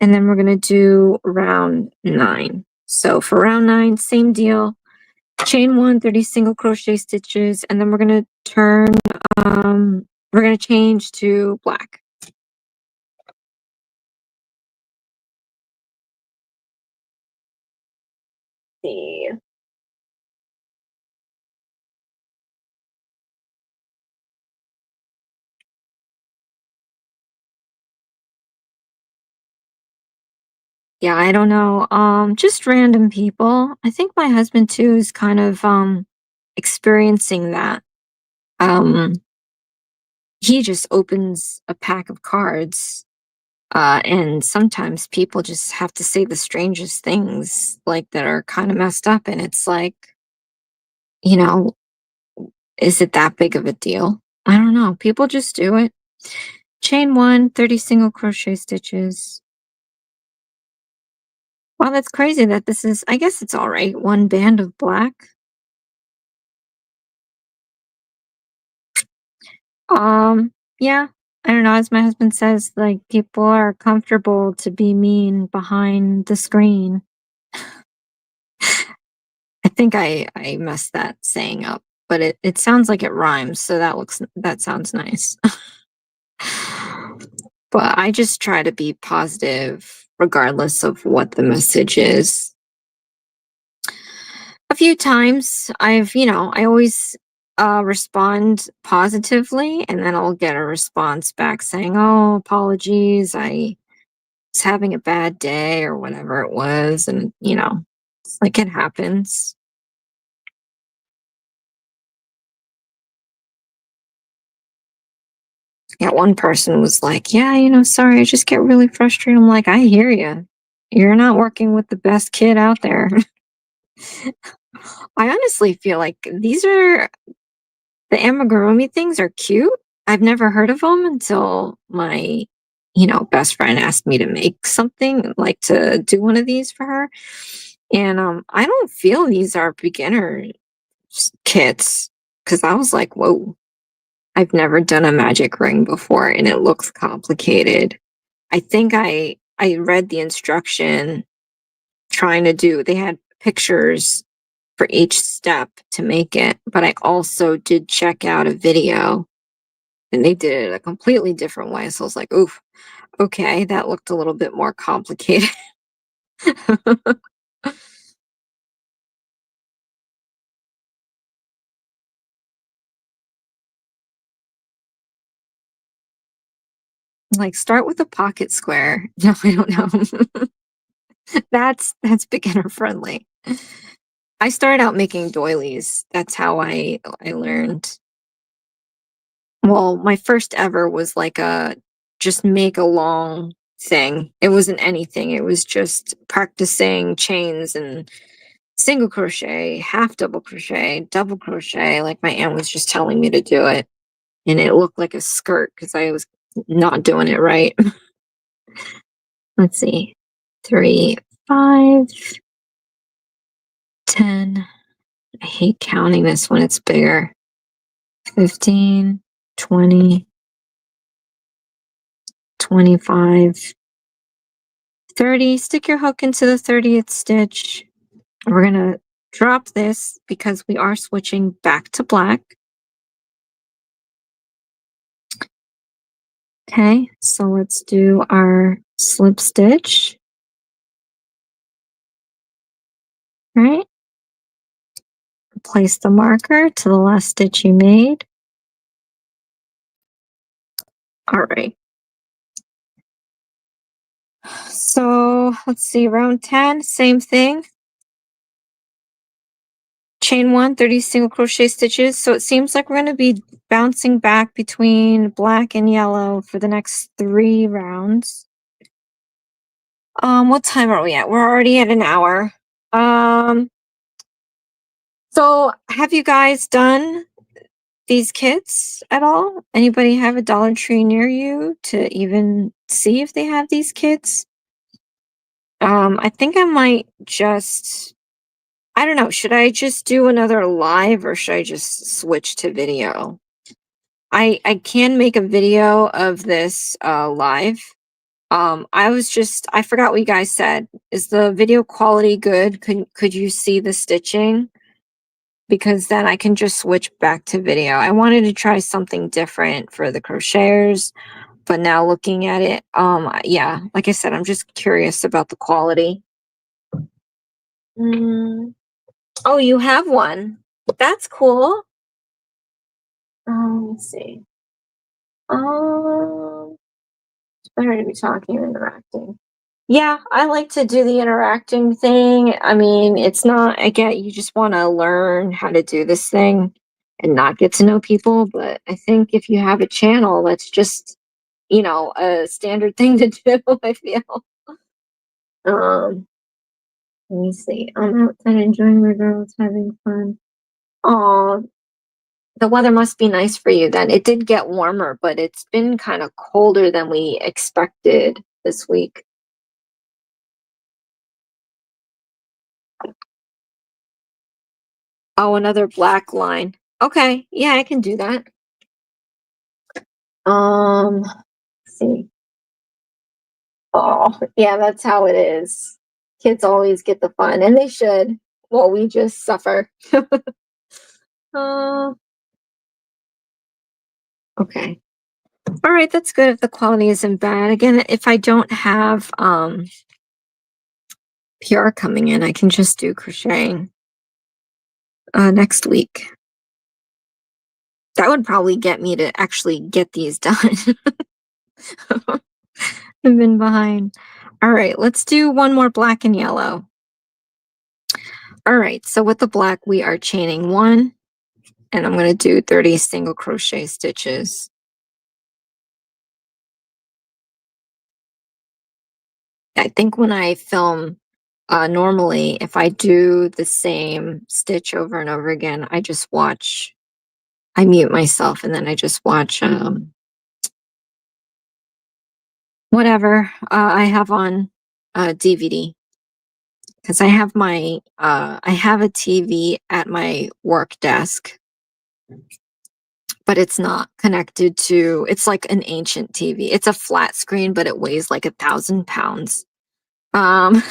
And then we're going to do round 9. So for round 9, same deal. Chain 1, 30 single crochet stitches, and then we're going to turn, we're going to change to black. See. Yeah, I don't know. Just random people. I think my husband too is kind of experiencing that. He just opens a pack of cards, and sometimes people just have to say the strangest things, like that are kind of messed up, and it's like, you know, is it that big of a deal? I don't know. People just do it. Chain 1, 30 single crochet stitches. Wow, that's crazy that this is, I guess it's all right. One band of black. Yeah, I don't know. As my husband says, like people are comfortable to be mean behind the screen. I think I messed that saying up, but it sounds like it rhymes, so that sounds nice. But I just try to be positive regardless of what the message is. A few times I always respond positively, and then I'll get a response back saying, "Oh, apologies. I was having a bad day," or whatever it was, and it's like it happens. Yeah, one person was like, "Yeah, sorry, I just get really frustrated." I'm like, "I hear you. You're not working with the best kid out there." I honestly feel like the amigurumi things are cute. I've never heard of them until my, best friend asked me to make something, like to do one of these for her. And I don't feel these are beginner kits because I was like, whoa, I've never done a magic ring before and it looks complicated. I think I read the instruction they had pictures for each step to make it, but I also did check out a video and they did it a completely different way. So I was like, oof, okay, that looked a little bit more complicated. Like start with a pocket square. No, I don't know. That's beginner friendly. I started out making doilies. That's how I learned. Well, my first ever was like a just make a long thing. It wasn't anything. It was just practicing chains and single crochet, half double crochet, double crochet, like my aunt was just telling me to do it. And it looked like a skirt because I was not doing it right. Let's see. 3, 5, 10. I hate counting this when it's bigger. 15, 20, 25, 30. Stick your hook into the 30th stitch. We're going to drop this because we are switching back to black. Okay, so let's do our slip stitch. All right. Place the marker to the last stitch you made. All right. So let's see, round 10, same thing. Chain 1, 30 single crochet stitches. So it seems like we're going to be bouncing back between black and yellow for the next 3 rounds. What time are we at? We're already at an hour. So have you guys done these kits at all? Anybody have a Dollar Tree near you to even see if they have these kits? I think I might just, I don't know, should I just do another live or should I just switch to video? I can make a video of this live. I forgot what you guys said. Is the video quality good? Could you see the stitching? Because then I can just switch back to video. I wanted to try something different for the crocheters, but now looking at it, yeah, like I said, I'm just curious about the quality. Mm. Oh, you have one. That's cool. Let's see. It's better to be talking and interacting. Yeah, I like to do the interacting thing. I mean, it's not, I get you just want to learn how to do this thing and not get to know people. But I think if you have a channel, that's just, a standard thing to do, I feel. Um, Let me see. I'm outside enjoying my girls having fun. Oh, the weather must be nice for you then. It did get warmer, but it's been kind of colder than we expected this week. Oh, another black line. Okay, yeah, I can do that. Let's see. Oh, yeah, that's how it is. Kids always get the fun, and they should. Well, we just suffer. uh, okay. All right, that's good if the quality isn't bad. Again, if I don't have PR coming in, I can just do crocheting next week. That would probably get me to actually get these done. I've been behind. All right, let's do one more black and yellow. All right, so with the black, we are chaining 1, and I'm going to do 30 single crochet stitches. I think when I film, normally, if I do the same stitch over and over again, I just watch, I mute myself, and then I just watch whatever I have on DVD. Because I have I have a TV at my work desk, but it's not connected to, it's like an ancient TV. It's a flat screen, but it weighs like 1,000 pounds. Um,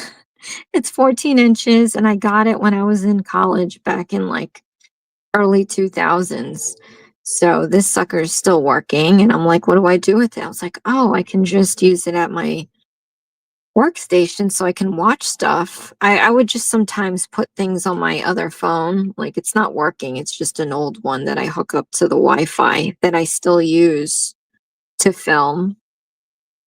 it's 14 inches, and I got it when I was in college back in like early 2000s. So this sucker is still working, and I'm like, what do I do with it? I was like, oh, I can just use it at my workstation so I can watch stuff. I would just sometimes put things on my other phone. Like it's not working. It's just an old one that I hook up to the Wi-Fi that I still use to film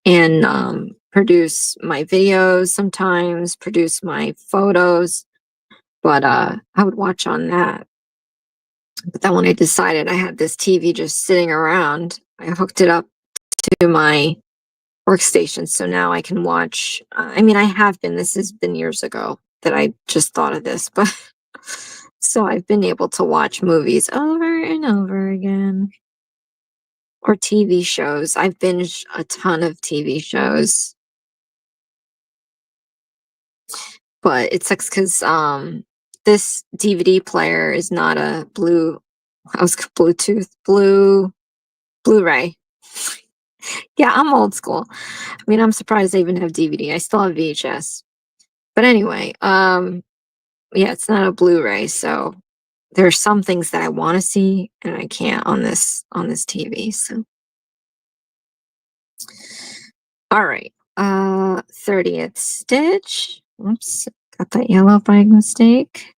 and produce my videos sometimes, produce my photos. But I would watch on that. But then when I decided I had this TV just sitting around, I hooked it up to my workstation. So now I can watch. I mean, I have been, this has been years ago that I just thought of this, but so I've been able to watch movies over and over again or TV shows. I've binged a ton of TV shows, but it sucks because this DVD player is not a Blu-ray. Yeah, I'm old school. I mean, I'm surprised I even have DVD. I still have VHS. But anyway, yeah, it's not a Blu-ray, so there are some things that I want to see and I can't on this TV. So, all right, 30th stitch. Oops, got that yellow by mistake.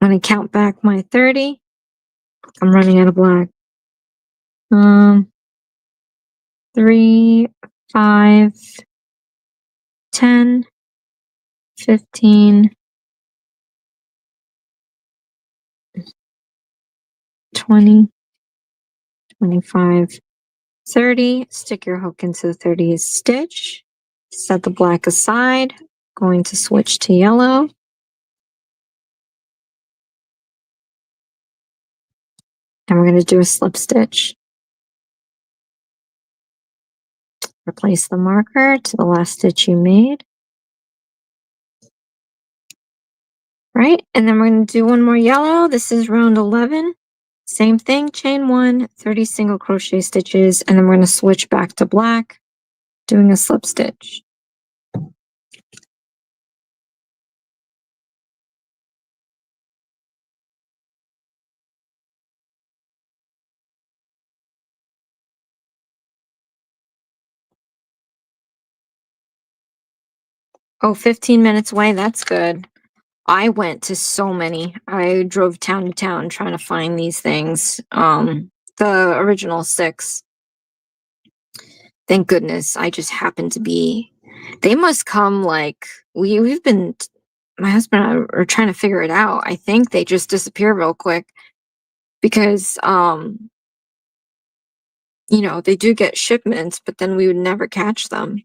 I'm gonna count back my 30. I'm running out of black. 3, 5, 10, 15, 20, 25, 30. Stick your hook into the 30th stitch. Set the black aside. Going to switch to yellow. And we're going to do a slip stitch. Replace the marker to the last stitch you made. Right, and then we're going to do one more yellow. This is round 11. Same thing, chain 1, 30 single crochet stitches, and then we're going to switch back to black, doing a slip stitch. Oh, 15 minutes away, that's good. I went to so many. I drove town to town trying to find these things. The original 6. Thank goodness I just happened to be. They must come like we've been. My husband and I are trying to figure it out. I think they just disappear real quick because you know, they do get shipments, but then we would never catch them.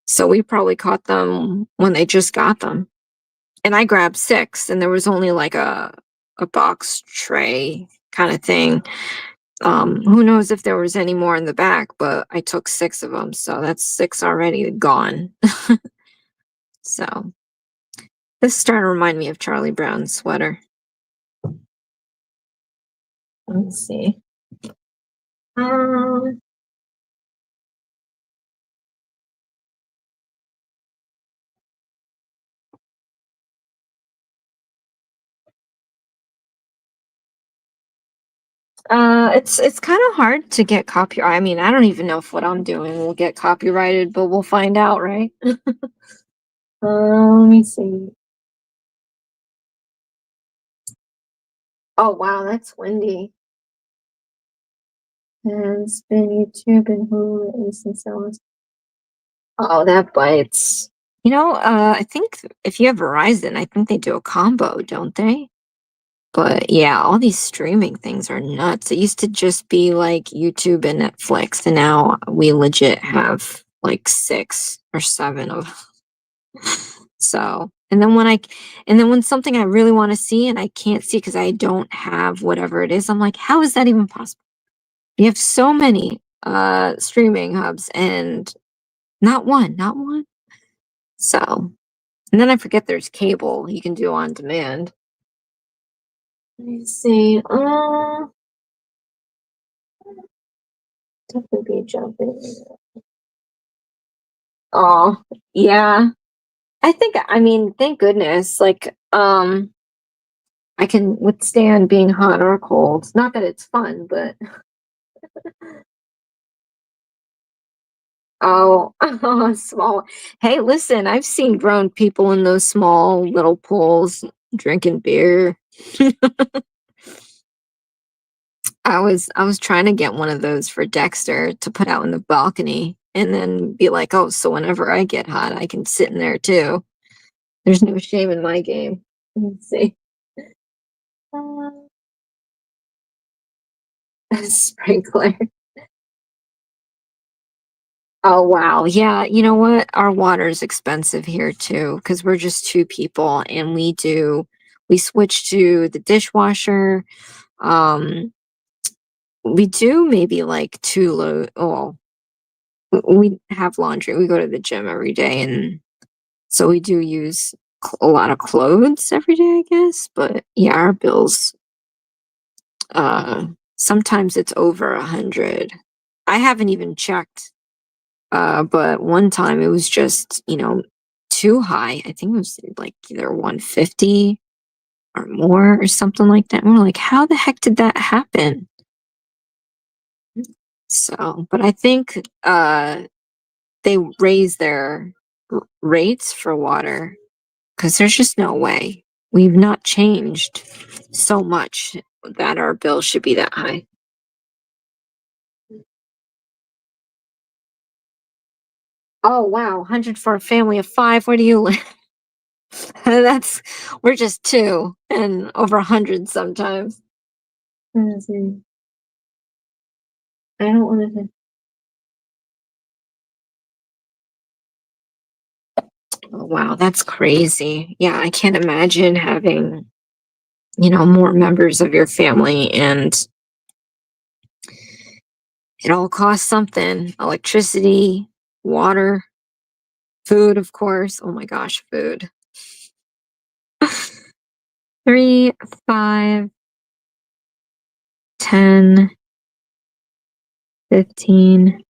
So we probably caught them when they just got them. And I grabbed 6, and there was only like a box tray kind of thing. Who knows if there was any more in the back, but I took 6 of them, so that's 6 already gone. So this is starting to remind me of Charlie Brown's sweater. Let's see. It's kind of hard to get copyright. I mean, I don't even know if what I'm doing will get copyrighted, but we'll find out, right? Let me see. Oh wow, that's windy. And spin YouTube and Hulu and some sounds. Oh, that bites. You know, I think if you have Verizon, I think they do a combo, don't they? But yeah, all these streaming things are nuts. It used to just be like YouTube and Netflix, and now we legit have like 6 or 7 of. So, and then when something I really want to see and I can't see because I don't have whatever it is, I'm like, how is that even possible? You have so many streaming hubs and not one. So, and then I forget there's cable you can do on demand. Let me see. Definitely be jumping. Oh, yeah. I mean, thank goodness. Like, I can withstand being hot or cold. Not that it's fun, but oh, oh, small. Hey, listen, I've seen grown people in those small little pools drinking beer. I was trying to get one of those for Dexter to put out in the balcony and then be like, oh, so whenever I get hot, I can sit in there too. There's no shame in my game. Let's see. Sprinkler. Oh wow. Yeah, you know what? Our water is expensive here too because we're just 2 people and we switch to the dishwasher. We do maybe like 2 load. Oh, we have laundry. We go to the gym every day, and so we do use a lot of clothes every day, I guess. But yeah, our bills, sometimes it's over 100. I haven't even checked, but one time it was just, you know, too high. I think it was like either 150 or more or something like that. And we're like, how the heck did that happen? So, but I think they raise their rates for water because there's just no way. We've not changed so much that our bill should be that high. Oh wow, 100 for a family of 5. Where do you live? We're just 2 and over 100 sometimes. Let's see. I don't want to. Oh, wow, that's crazy. Yeah, I can't imagine having, you know, more members of your family and It all costs something. Electricity, water, food, of course. Oh my gosh, food. 3, 5, 10, 15,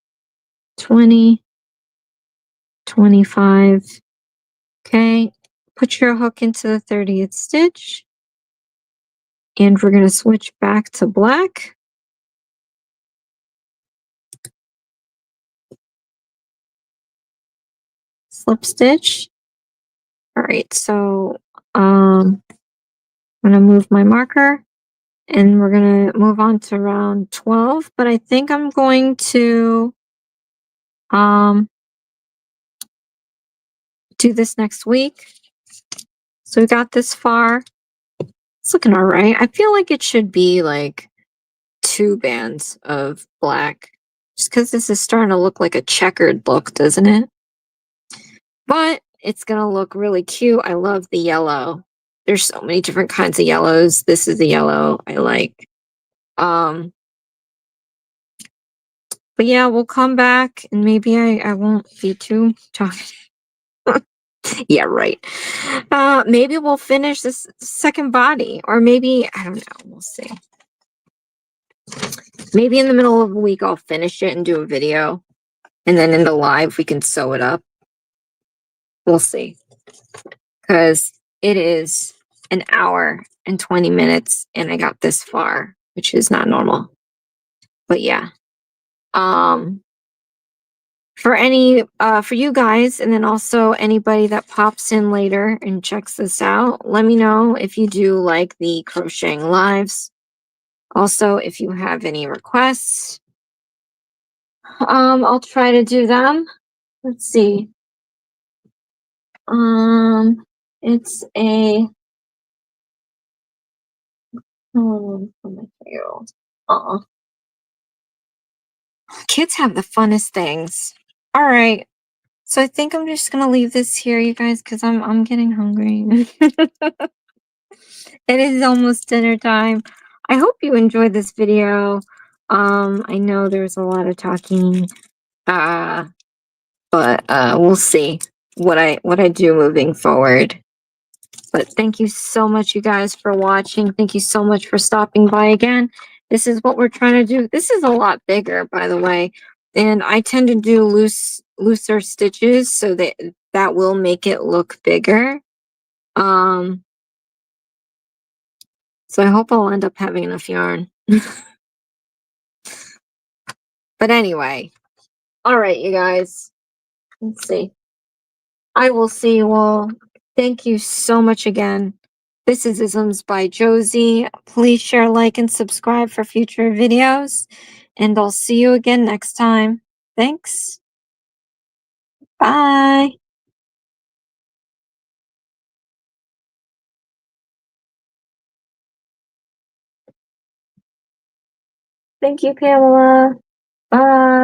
20, 25. Okay, put your hook into the 30th stitch. And we're going to switch back to black. Slip stitch. All right, so I'm going to move my marker and we're going to move on to round 12, but I think I'm going to do this next week. So we got this far. It's looking all right. I feel like it should be like 2 bands of black, just because this is starting to look like a checkered look, doesn't it? But it's gonna look really cute. I love the yellow. There's so many different kinds of yellows. This is the yellow I like. But yeah, we'll come back and maybe I won't be too talkative. Yeah, right. Maybe we'll finish this second body, or maybe, I don't know, we'll see. Maybe in the middle of the week I'll finish it and do a video, and then in the live we can sew it up. We'll see. Because it is an hour and 20 minutes and I got this far, which is not normal. But yeah. For you guys, and then also anybody that pops in later and checks this out, let me know if you do like the crocheting lives. Also, if you have any requests, I'll try to do them. Let's see. It's a kids have the funnest things. All right. So I think I'm just gonna leave this here, you guys, because I'm getting hungry. It is almost dinner time. I hope you enjoyed this video. I know there's a lot of talking, but we'll see what I do moving forward. But thank you so much, you guys, for watching. Thank you so much for stopping by again. This is what we're trying to do. This is a lot bigger, by the way, and I tend to do looser stitches so that will make it look bigger. So I hope I'll end up having enough yarn. But anyway, all right, you guys. Let's see. I will see you all. Thank you so much again. This is Isms by Josie. Please share, like, and subscribe for future videos. And I'll see you again next time. Thanks. Bye. Thank you, Pamela. Bye.